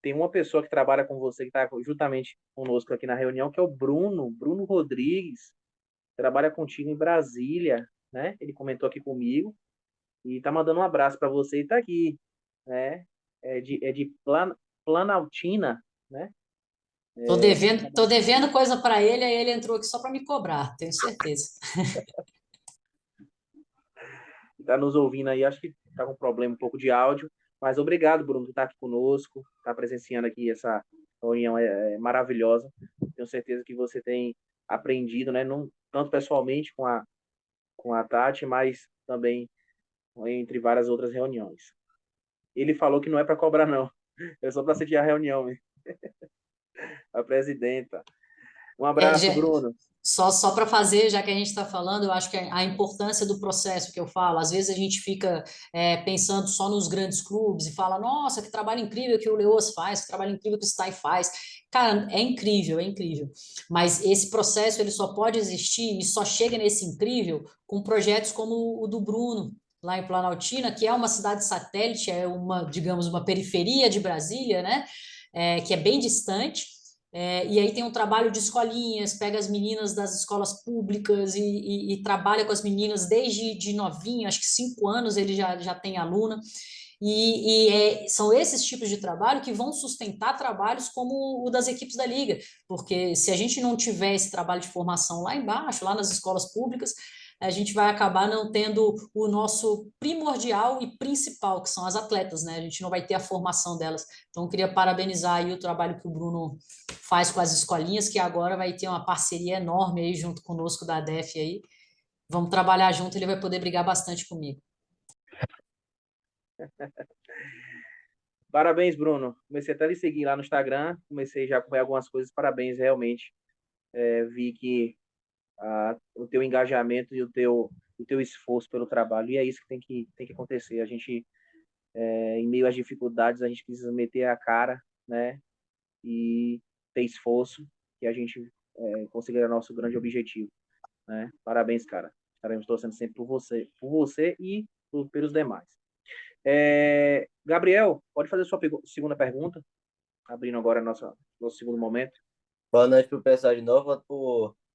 tem uma pessoa que trabalha com você, que está juntamente conosco aqui na reunião, que é o Bruno Rodrigues, trabalha contigo em Brasília, né? Ele comentou aqui comigo e tá mandando um abraço para você e tá aqui, né? É de Planaltina, né? Tô devendo coisa para ele, aí ele entrou aqui só para me cobrar, tenho certeza. Tá nos ouvindo aí, acho que tá com um problema um pouco de áudio, mas obrigado, Bruno, por estar aqui conosco, tá presenciando aqui essa reunião maravilhosa. Tenho certeza que você tem aprendido, né? Não tanto pessoalmente com a Tati, mas também entre várias outras reuniões. Ele falou que não é para cobrar, não. É só para sediar a reunião, hein? A presidenta. Um abraço, Bruno. Só para fazer, já que a gente está falando, eu acho que a importância do processo que eu falo, às vezes a gente fica pensando só nos grandes clubes e fala, nossa, que trabalho incrível que o Leoas faz, que trabalho incrível que o Stay faz. Cara, é incrível, é incrível. Mas esse processo ele só pode existir e só chega nesse incrível com projetos como o do Bruno, lá em Planaltina, que é uma cidade satélite, é uma, digamos, uma periferia de Brasília, né? Que é bem distante. E aí tem um trabalho de escolinhas, pega as meninas das escolas públicas e trabalha com as meninas desde de novinho, acho que 5 anos ele já tem aluna. São esses tipos de trabalho que vão sustentar trabalhos como o das equipes da Liga, porque se a gente não tiver esse trabalho de formação lá embaixo, lá nas escolas públicas, a gente vai acabar não tendo o nosso primordial e principal, que são as atletas, né? A gente não vai ter a formação delas. Então, eu queria parabenizar aí o trabalho que o Bruno faz com as escolinhas, que agora vai ter uma parceria enorme aí junto conosco da DEF aí. Vamos trabalhar junto, ele vai poder brigar bastante comigo. Parabéns, Bruno. Comecei até a lhe seguir lá no Instagram, comecei já a acompanhar algumas coisas. Parabéns, realmente. Vi que o teu engajamento e o teu esforço pelo trabalho, e é isso que tem que acontecer. A gente, em meio às dificuldades, a gente precisa meter a cara, né? E ter esforço, que a gente conseguirá nosso grande objetivo, né? Parabéns, cara. Estaremos torcendo sempre por você e pelos demais. Gabriel, pode fazer sua segunda pergunta, abrindo agora nosso segundo momento. Boa noite para o pessoal de novo.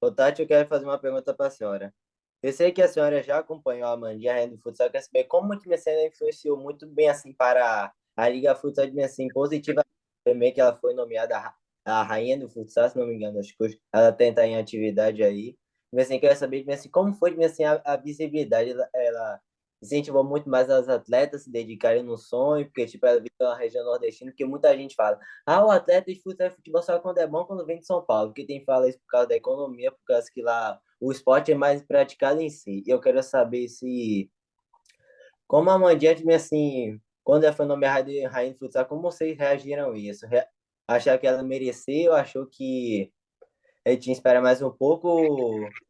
Ô, Tati, eu quero fazer uma pergunta para a senhora. Eu sei que a senhora já acompanhou a Mandinha Rainha do Futsal, eu quero saber como que minha senhora influenciou muito bem assim para a Liga Futsal de assim, positiva também, que ela foi nomeada a Rainha do Futsal, se não me engano, acho que ela tenta em atividade aí. Assim, quero saber assim, como foi assim, a visibilidade, ela incentivou muito mais as atletas a se dedicarem no sonho, porque tipo, ela vive na região nordestina, porque muita gente fala, o atleta de futebol só quando é bom quando vem de São Paulo, porque tem fala isso por causa da economia, por causa que lá o esporte é mais praticado em si. Eu quero saber se, como a Mandinha, assim, quando ela foi nomeada de Rainha de Futsal, como vocês reagiram a isso? Acharam que ela mereceu? Achou que ele tinha que esperar mais um pouco?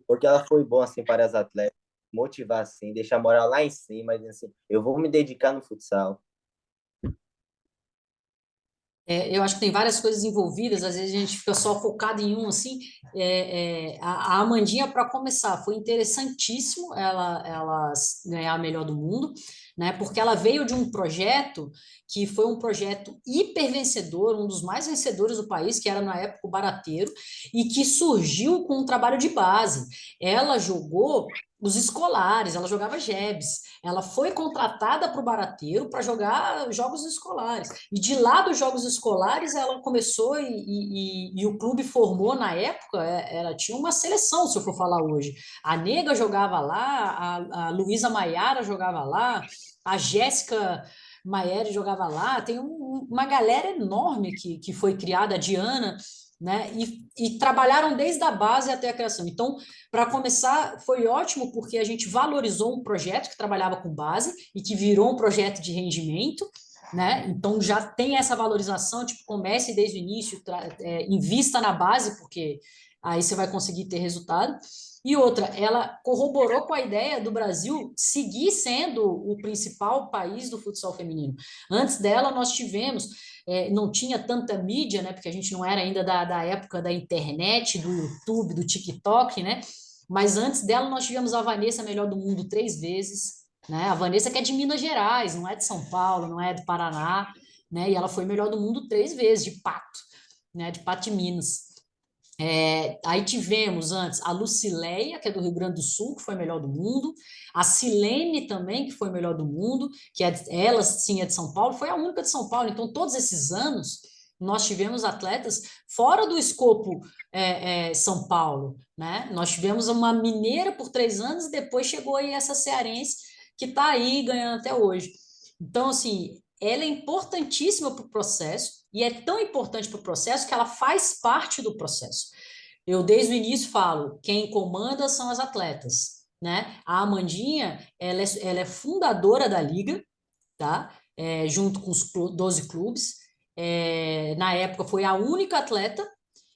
Porque ela foi boa, assim, para as atletas, motivar, assim, deixar a moral lá em cima, mas, assim, eu vou me dedicar no futsal. Eu acho que tem várias coisas envolvidas, às vezes a gente fica só focado em um, assim. A Amandinha, para começar, foi interessantíssimo ela ganhar a melhor do mundo, né? Porque ela veio de um projeto que foi um projeto hiper vencedor, um dos mais vencedores do país, que era na época o Barateiro, e que surgiu com um trabalho de base. Ela jogou os escolares, ela jogava JEBs, ela foi contratada para o Barateiro para jogar jogos escolares. E de lá dos jogos escolares, ela começou e o clube formou na época, tinha uma seleção, se eu for falar hoje. A Nega jogava lá, a Luísa Maiara jogava lá, a Jéssica Maieri jogava lá, tem uma galera enorme que foi criada, a Diana, né? E trabalharam desde a base até a criação. Então, para começar, foi ótimo porque a gente valorizou um projeto que trabalhava com base e que virou um projeto de rendimento, né? Então já tem essa valorização, tipo, comece desde o início, invista na base, porque aí você vai conseguir ter resultado. E outra, ela corroborou com a ideia do Brasil seguir sendo o principal país do futsal feminino. Antes dela, nós tivemos, não tinha tanta mídia, né? Porque a gente não era ainda da época da internet, do YouTube, do TikTok, né? Mas antes dela, nós tivemos a Vanessa Melhor do Mundo 3 vezes, né? A Vanessa que é de Minas Gerais, não é de São Paulo, não é do Paraná, né? E ela foi melhor do mundo 3 vezes, de Pato, né? De Pato de Minas. Aí tivemos antes a Lucileia, que é do Rio Grande do Sul, que foi melhor do mundo, a Silene também, que foi melhor do mundo, ela sim é de São Paulo, foi a única de São Paulo. Então, todos esses anos, nós tivemos atletas fora do escopo São Paulo, né? Nós tivemos uma mineira por 3 anos e depois chegou aí essa cearense que está aí ganhando até hoje. Então, assim, ela é importantíssima para o processo e é tão importante para o processo que ela faz parte do processo. Eu, desde o início, falo, quem comanda são as atletas, né? A Amandinha, ela é fundadora da liga, tá? Junto com os 12 clubes. Na época, foi a única atleta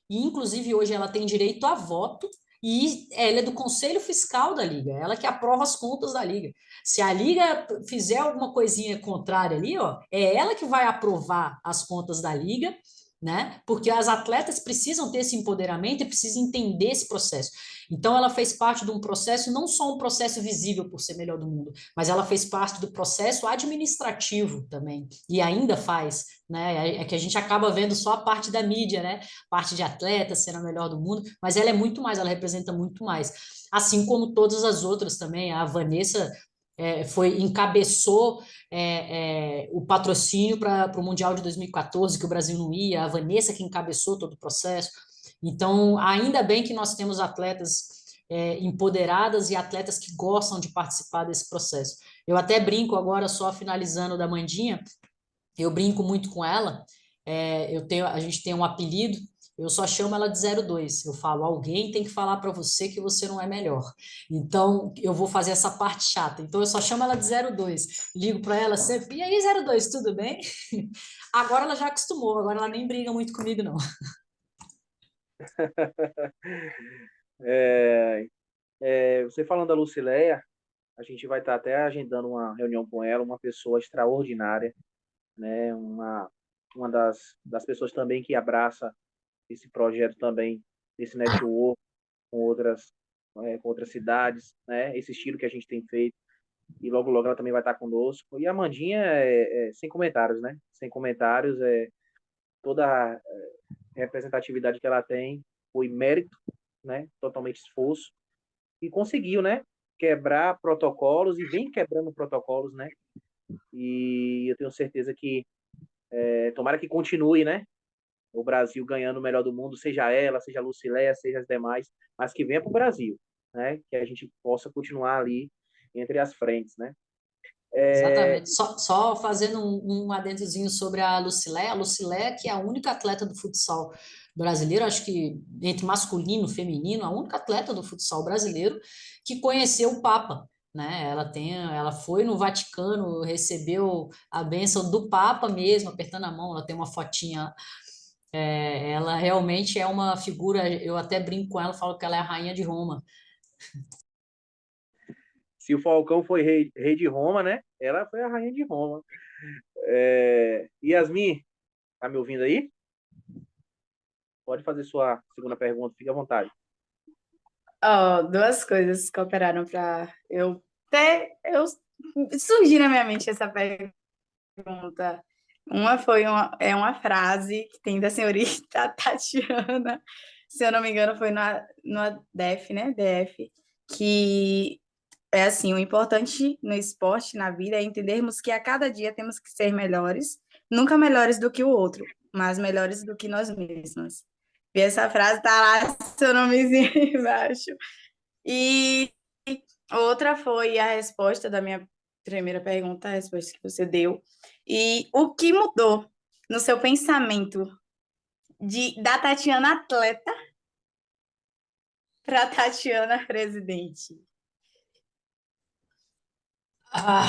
e, inclusive, hoje ela tem direito a voto e ela é do Conselho Fiscal da Liga, ela que aprova as contas da Liga. Se a Liga fizer alguma coisinha contrária ali, ó, é ela que vai aprovar as contas da Liga, né? Porque as atletas precisam ter esse empoderamento e precisam entender esse processo. Então, ela fez parte de um processo, não só um processo visível por ser melhor do mundo, mas ela fez parte do processo administrativo também, e ainda faz, né? É que a gente acaba vendo só a parte da mídia, né? Parte de atleta, sendo a melhor do mundo, mas ela é muito mais, ela representa muito mais. Assim como todas as outras também, a Vanessa encabeçou o patrocínio para o Mundial de 2014, que o Brasil não ia, a Vanessa que encabeçou todo o processo. Então, ainda bem que nós temos atletas empoderadas e atletas que gostam de participar desse processo. Eu até brinco agora, só finalizando da Mandinha, eu brinco muito com ela, a gente tem um apelido, eu só chamo ela de 02. Eu falo, alguém tem que falar para você que você não é melhor. Então, eu vou fazer essa parte chata. Então, eu só chamo ela de 02. Ligo para ela sempre, e aí, 02, tudo bem? Agora ela já acostumou, agora ela nem briga muito comigo, não. Você falando da Lucileia, a gente vai estar até agendando uma reunião com ela, uma pessoa extraordinária, né? Uma das pessoas também que abraça esse projeto também, esse network com outras cidades, né? Esse estilo que a gente tem feito. E logo, logo ela também vai estar conosco. E a Amandinha sem comentários, né? Sem comentários, toda a representatividade que ela tem foi mérito, né? Totalmente esforço. E conseguiu, né? Quebrar protocolos e vem quebrando protocolos, né? E eu tenho certeza que tomara que continue, né? O Brasil ganhando o melhor do mundo, seja ela, seja a Lucileia, seja as demais, mas que venha para o Brasil, né? Que a gente possa continuar ali entre as frentes, né? Exatamente. Só fazendo um adendozinho sobre a Lucilé, que é a única atleta do futsal brasileiro, acho que entre masculino e feminino, a única atleta do futsal brasileiro que conheceu o Papa, né? Ela foi no Vaticano, recebeu a bênção do Papa mesmo, apertando a mão, ela tem uma fotinha. Ela realmente é uma figura, eu até brinco com ela, falo que ela é a rainha de Roma. Se o Falcão foi rei de Roma, né? Ela foi a rainha de Roma. Yasmin, Tá me ouvindo aí? Pode fazer sua segunda pergunta, fique à vontade. Ó, duas coisas cooperaram para eu surgir na minha mente essa pergunta. Uma foi uma frase que tem da senhorita Tatiana, se eu não me engano, foi no DF, né? DF, que é assim, o importante no esporte, na vida, é entendermos que a cada dia temos que ser melhores, nunca melhores do que o outro, mas melhores do que nós mesmos. E essa frase tá lá, seu nomezinho embaixo. E outra foi a resposta da minha primeira pergunta, a resposta que você deu. E o que mudou no seu pensamento da Tatiana atleta para Tatiana presidente? Ah,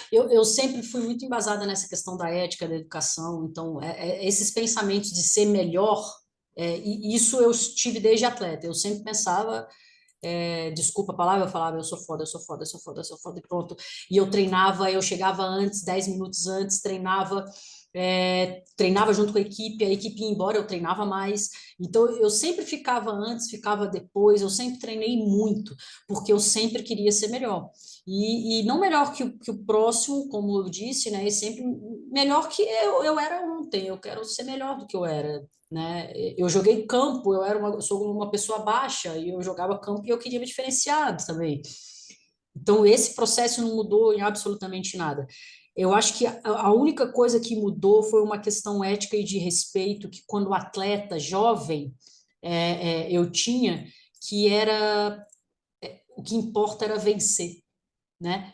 eu sempre fui muito embasada nessa questão da ética, da educação, então, esses pensamentos de ser melhor, e isso eu tive desde atleta, eu sempre pensava, desculpa a palavra, eu falava, eu sou foda, eu sou foda, eu sou foda, eu sou foda, e pronto. E eu treinava, eu chegava antes, 10 minutos antes, treinava junto com a equipe ia embora, eu treinava mais. Então, eu sempre ficava antes, ficava depois, eu sempre treinei muito, porque eu sempre queria ser melhor. E não melhor que o próximo, como eu disse, né? E sempre melhor que eu era ontem, eu quero ser melhor do que eu era, né? Eu joguei campo, eu sou uma pessoa baixa e eu jogava campo e eu queria me diferenciar também. Então esse processo não mudou em absolutamente nada. Eu acho que a única coisa que mudou foi uma questão ética e de respeito que quando atleta jovem eu tinha, que era o que importa era vencer, né?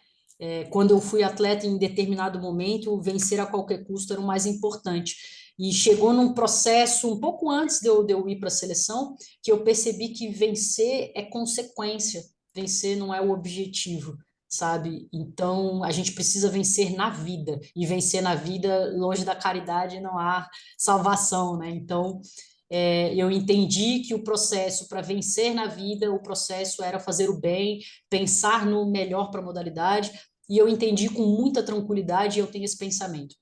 Quando eu fui atleta em determinado momento, vencer a qualquer custo era o mais importante. E chegou num processo, um pouco antes de eu ir para a seleção, que eu percebi que vencer é consequência, vencer não é o objetivo, sabe? Então, a gente precisa vencer na vida, e vencer na vida, longe da caridade, não há salvação, né? Então, eu entendi que o processo para vencer na vida, o processo era fazer o bem, pensar no melhor para a modalidade, e eu entendi com muita tranquilidade, e eu tenho esse pensamento.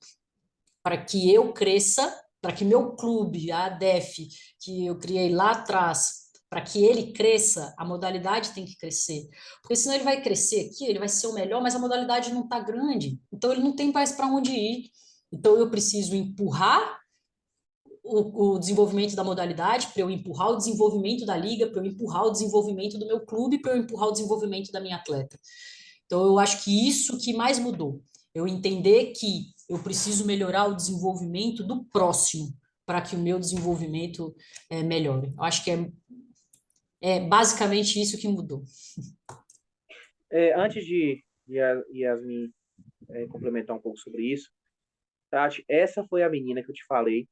Para que eu cresça, para que meu clube, a ADEF, que eu criei lá atrás, para que ele cresça, a modalidade tem que crescer. Porque senão ele vai crescer aqui, ele vai ser o melhor, mas a modalidade não está grande, então ele não tem mais para onde ir. Então eu preciso empurrar o desenvolvimento da modalidade, para eu empurrar o desenvolvimento da liga, para eu empurrar o desenvolvimento do meu clube, para eu empurrar o desenvolvimento da minha atleta. Então, eu acho que isso que mais mudou. Eu entender que eu preciso melhorar o desenvolvimento do próximo para que o meu desenvolvimento melhore. Eu acho que é basicamente isso que mudou. Antes de Yasmin complementar um pouco sobre isso, Tati, essa foi a menina que eu te falei,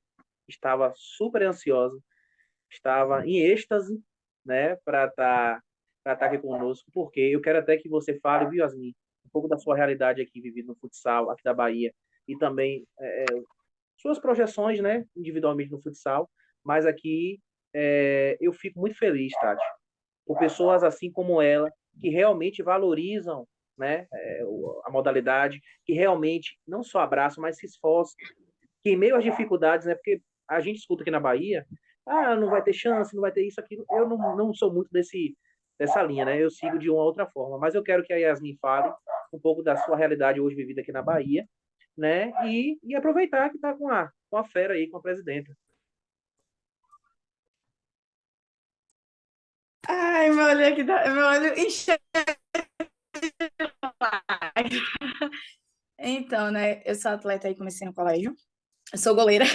estava super ansiosa, estava em êxtase, né, para estar aqui conosco, porque eu quero até que você fale, viu, Yasmin, um pouco da sua realidade aqui, vivida no futsal, aqui da Bahia, e também suas projeções, né, individualmente no futsal, mas aqui eu fico muito feliz, Tati, por pessoas assim como ela, que realmente valorizam, né, a modalidade, que realmente não só abraçam, mas se esforçam, que em meio às dificuldades, né, porque a gente escuta aqui na Bahia, não vai ter chance, não vai ter isso, aquilo. Eu não sou muito dessa linha, né? Eu sigo de uma outra forma. Mas eu quero que a Yasmin fale um pouco da sua realidade hoje vivida aqui na Bahia, né? E aproveitar que está com a fera aí, com a presidenta. Ai, meu olho aqui, meu olho encheu. Então, né, eu sou atleta e comecei no colégio. Eu sou goleira.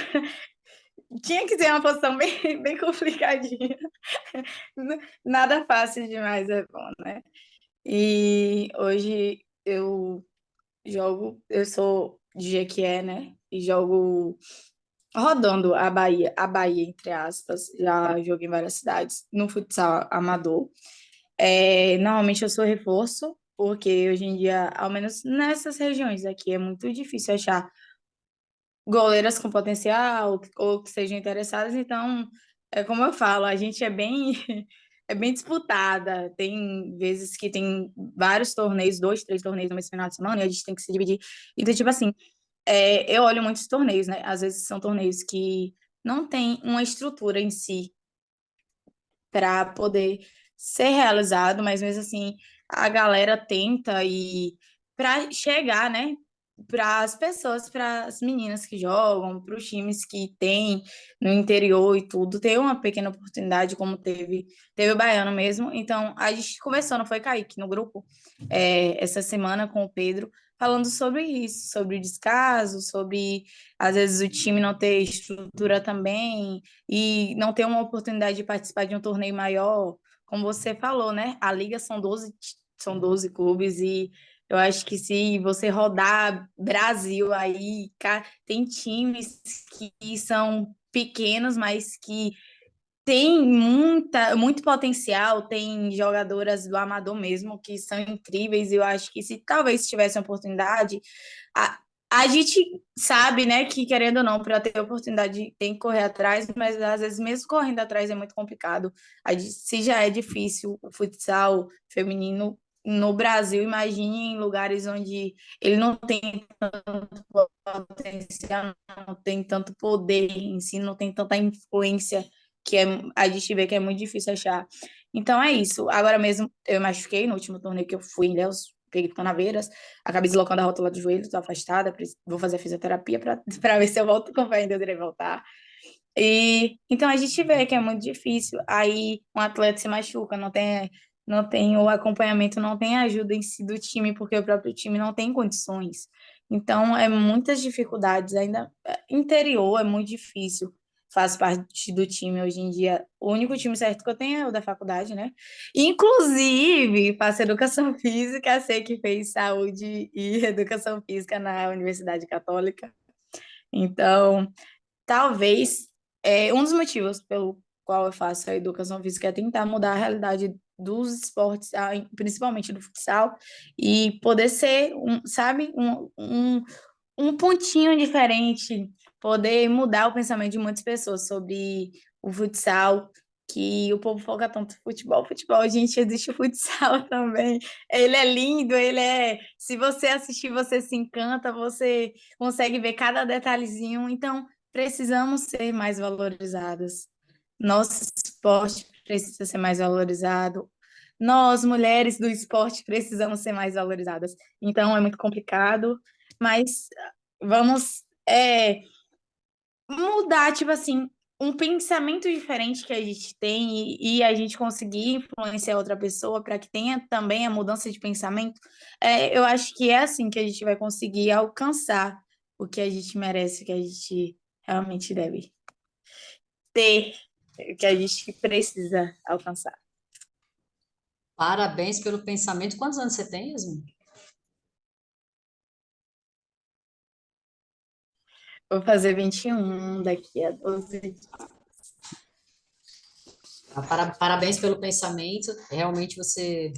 Tinha que ter uma posição bem, bem complicadinha. Nada fácil demais é bom, né? E hoje eu sou de Jequié, né? E jogo rodando a Bahia, entre aspas. Já joguei em várias cidades, no futsal amador. Normalmente eu sou reforço, porque hoje em dia, ao menos nessas regiões aqui, é muito difícil achar goleiras com potencial ou que sejam interessadas. Então, é como eu falo, a gente é bem é bem disputada. Tem vezes que tem vários torneios, 2, 3 torneios no mesmo final de semana, e a gente tem que se dividir. Então, tipo assim, eu olho muitos torneios, né? Às vezes são torneios que não tem uma estrutura em si para poder ser realizado, mas mesmo assim a galera tenta e para chegar, né, para as pessoas, para as meninas que jogam, para os times que tem no interior e tudo, ter uma pequena oportunidade como teve o Baiano mesmo. Então a gente conversou, não foi, Kaique, no grupo essa semana com o Pedro, falando sobre isso, sobre o descaso, sobre às vezes o time não ter estrutura também e não ter uma oportunidade de participar de um torneio maior, como você falou, né? A liga são 12 clubes e eu acho que se você rodar Brasil aí, tem times que são pequenos, mas que tem muito potencial, tem jogadoras do amador mesmo que são incríveis, e eu acho que se talvez tivesse uma oportunidade, a, a gente sabe, né, que querendo ou não, para ter oportunidade tem que correr atrás, mas às vezes mesmo correndo atrás é muito complicado. Se já é difícil o futsal feminino no Brasil, imagine em lugares onde ele não tem tanto potencial, não tem tanto poder em si, não tem tanta influência a gente vê que é muito difícil achar. Então é isso. Agora mesmo eu machuquei no último torneio que eu fui em Ilhéus, peguei canaveiras, acabei deslocando a rótula do joelho, tô afastada, vou fazer fisioterapia para ver se eu volto com fé, ainda eu irei voltar. E então a gente vê que é muito difícil. Aí um atleta se machuca, não tem o acompanhamento, não tem a ajuda em si do time, porque o próprio time não tem condições. Então é muitas dificuldades, ainda interior é muito difícil. Faço parte do time hoje em dia. O único time certo que eu tenho é o da faculdade, né? Inclusive, faço educação física, sei que fez saúde e educação física na Universidade Católica. Então, talvez um dos motivos pelo qual eu faço a educação física é tentar mudar a realidade dos esportes, principalmente do futsal, e poder ser, sabe, um pontinho diferente, poder mudar o pensamento de muitas pessoas sobre o futsal, que o povo foca tanto no futebol. Futebol, gente, existe o futsal também. Ele é lindo, se você assistir, você se encanta, você consegue ver cada detalhezinho. Então, precisamos ser mais valorizadas. Nosso esporte precisa ser mais valorizado. Nós, mulheres do esporte, precisamos ser mais valorizadas. Então, é muito complicado, mas vamos mudar, tipo assim, um pensamento diferente que a gente tem e a gente conseguir influenciar outra pessoa para que tenha também a mudança de pensamento. Eu acho que é assim que a gente vai conseguir alcançar o que a gente merece, o que a gente realmente deve ter, o que a gente precisa alcançar. Parabéns pelo pensamento. Quantos anos você tem, Yasmin? Vou fazer 21 daqui a 12 dias. Parabéns pelo pensamento. Realmente você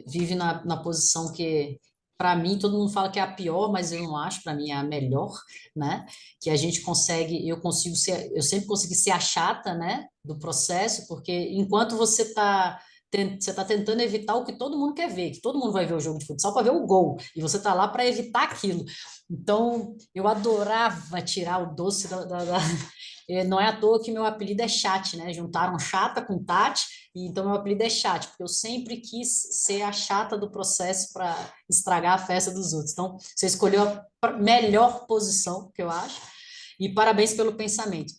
vive na posição que, para mim, todo mundo fala que é a pior, mas eu não acho, para mim é a melhor, né? Que a gente consegue, eu sempre consegui ser a chata, né, do processo, porque enquanto você tá tentando evitar o que todo mundo quer ver, que todo mundo vai ver o jogo de futsal para ver o gol, e você tá lá para evitar aquilo. Então, eu adorava tirar o doce Não é à toa que meu apelido é Chat, né? Juntaram chata com Tati, e então meu apelido é Chat, porque eu sempre quis ser a chata do processo para estragar a festa dos outros. Então, você escolheu a melhor posição, que eu acho, e parabéns pelo pensamento.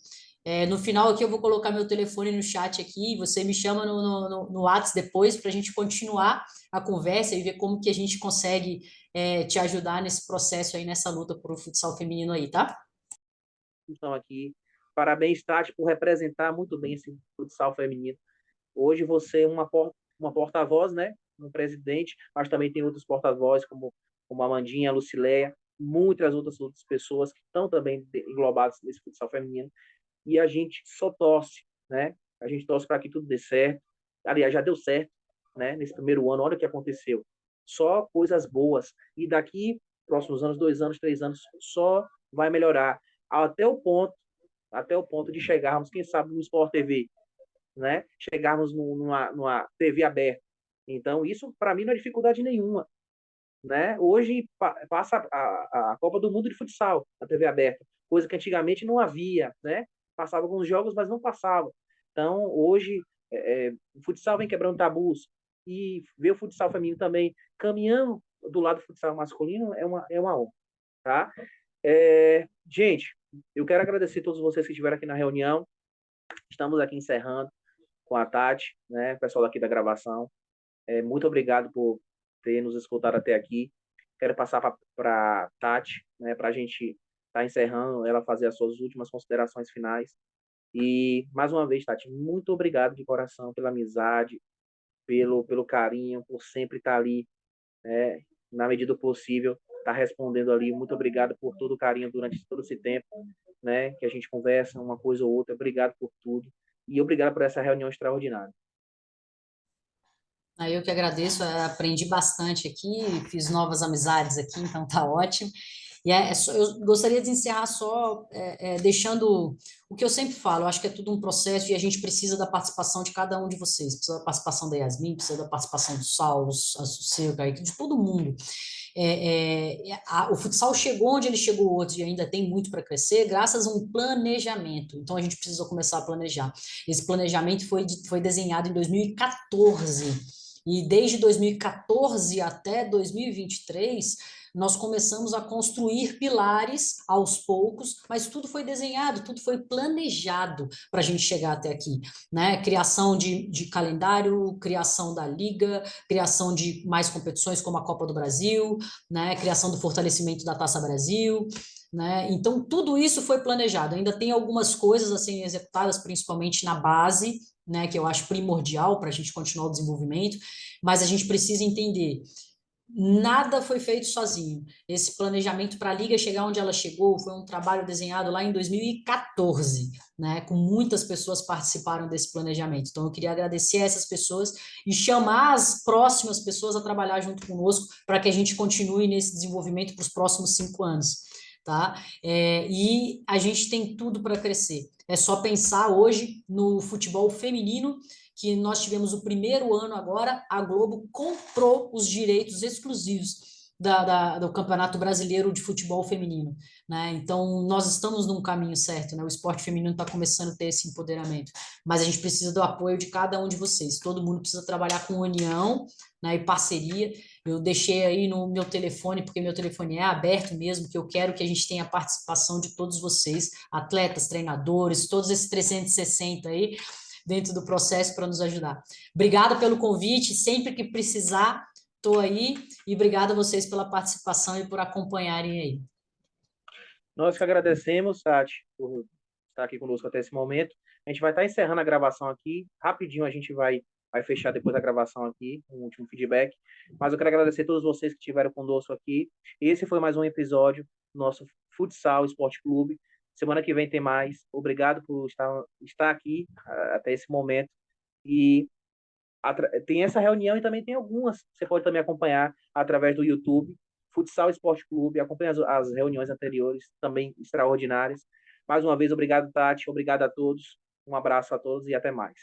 No final aqui eu vou colocar meu telefone no chat aqui, você me chama no WhatsApp depois para a gente continuar a conversa e ver como que a gente consegue te ajudar nesse processo aí, nessa luta por o futsal feminino aí, tá? Então, aqui, parabéns, Tati, por representar muito bem esse futsal feminino. Hoje você é uma porta-voz, né? Um presidente, mas também tem outros porta-vozes, como a Amandinha, a Lucileia, muitas outras pessoas que estão também englobadas nesse futsal feminino. E a gente só torce, né? A gente torce para que tudo dê certo. Aliás, já deu certo, né? Nesse primeiro ano, olha o que aconteceu. Só coisas boas. E daqui, próximos anos, 2 anos, 3 anos, só vai melhorar. Até o ponto de chegarmos, quem sabe, no Sport TV, né? Chegarmos numa TV aberta. Então, isso para mim não é dificuldade nenhuma. né? Hoje passa a Copa do Mundo de futsal na TV aberta, coisa que antigamente não havia, né? Passava alguns jogos, mas não passava. Então, hoje, o futsal vem quebrando tabus e ver o futsal feminino também caminhando do lado do futsal masculino é uma honra, tá? Gente, eu quero agradecer a todos vocês que estiveram aqui na reunião. Estamos aqui encerrando com a Tati, né? O pessoal aqui da gravação. Muito obrigado por ter nos escutado até aqui. Quero passar para a Tati, né, para a gente estar encerrando, ela fazer as suas últimas considerações finais. E, mais uma vez, Tati, muito obrigado de coração pela amizade, pelo carinho, por sempre estar ali, né, na medida do possível, estar respondendo ali. Muito obrigado por todo o carinho durante todo esse tempo, né, que a gente conversa uma coisa ou outra. Obrigado por tudo. E obrigado por essa reunião extraordinária. Aí eu que agradeço, aprendi bastante aqui, fiz novas amizades aqui, então tá ótimo. E eu gostaria de encerrar só deixando o que eu sempre falo, eu acho que é tudo um processo e a gente precisa da participação de cada um de vocês, precisa da participação da Yasmin, precisa da participação do Saulo, do seu, Kaique, de todo mundo. O futsal chegou onde ele chegou hoje e ainda tem muito para crescer, graças a um planejamento. Então a gente precisa começar a planejar. Esse planejamento foi desenhado em 2014. E desde 2014 até 2023, nós começamos a construir pilares aos poucos, mas tudo foi desenhado, tudo foi planejado para a gente chegar até aqui, né? Criação de calendário, criação da liga, criação de mais competições como a Copa do Brasil, né? Criação do fortalecimento da Taça Brasil, né? Então, tudo isso foi planejado. Ainda tem algumas coisas a serem executadas, principalmente na base, né, que eu acho primordial para a gente continuar o desenvolvimento, mas a gente precisa entender, nada foi feito sozinho. Esse planejamento para a Liga chegar onde ela chegou foi um trabalho desenhado lá em 2014, né, com muitas pessoas participaram desse planejamento. Então, eu queria agradecer a essas pessoas e chamar as próximas pessoas a trabalhar junto conosco para que a gente continue nesse desenvolvimento para os próximos 5 anos. Tá? E a gente tem tudo para crescer. É só pensar hoje no futebol feminino, que nós tivemos o primeiro ano agora, a Globo comprou os direitos exclusivos do Campeonato Brasileiro de Futebol Feminino, né? Então, nós estamos num caminho certo, né? O esporte feminino está começando a ter esse empoderamento, mas a gente precisa do apoio de cada um de vocês. Todo mundo precisa trabalhar com união, né, e parceria. Eu deixei aí no meu telefone, porque meu telefone é aberto mesmo, que eu quero que a gente tenha a participação de todos vocês, atletas, treinadores, todos esses 360 aí, dentro do processo para nos ajudar. Obrigada pelo convite, sempre que precisar, estou aí, e obrigada a vocês pela participação e por acompanharem aí. Nós que agradecemos, Tati, por estar aqui conosco até esse momento. A gente vai estar encerrando a gravação aqui. Rapidinho a gente vai fechar depois da gravação aqui, um último feedback. Mas eu quero agradecer a todos vocês que estiveram conosco aqui. Esse foi mais um episódio do nosso Futsal Esporte Clube. Semana que vem tem mais. Obrigado por estar aqui até esse momento. E tem essa reunião e também tem algumas. Você pode também acompanhar através do YouTube. Futsal Esporte Clube, acompanhe as reuniões anteriores, também extraordinárias. Mais uma vez, obrigado, Tati, obrigado a todos, um abraço a todos e até mais.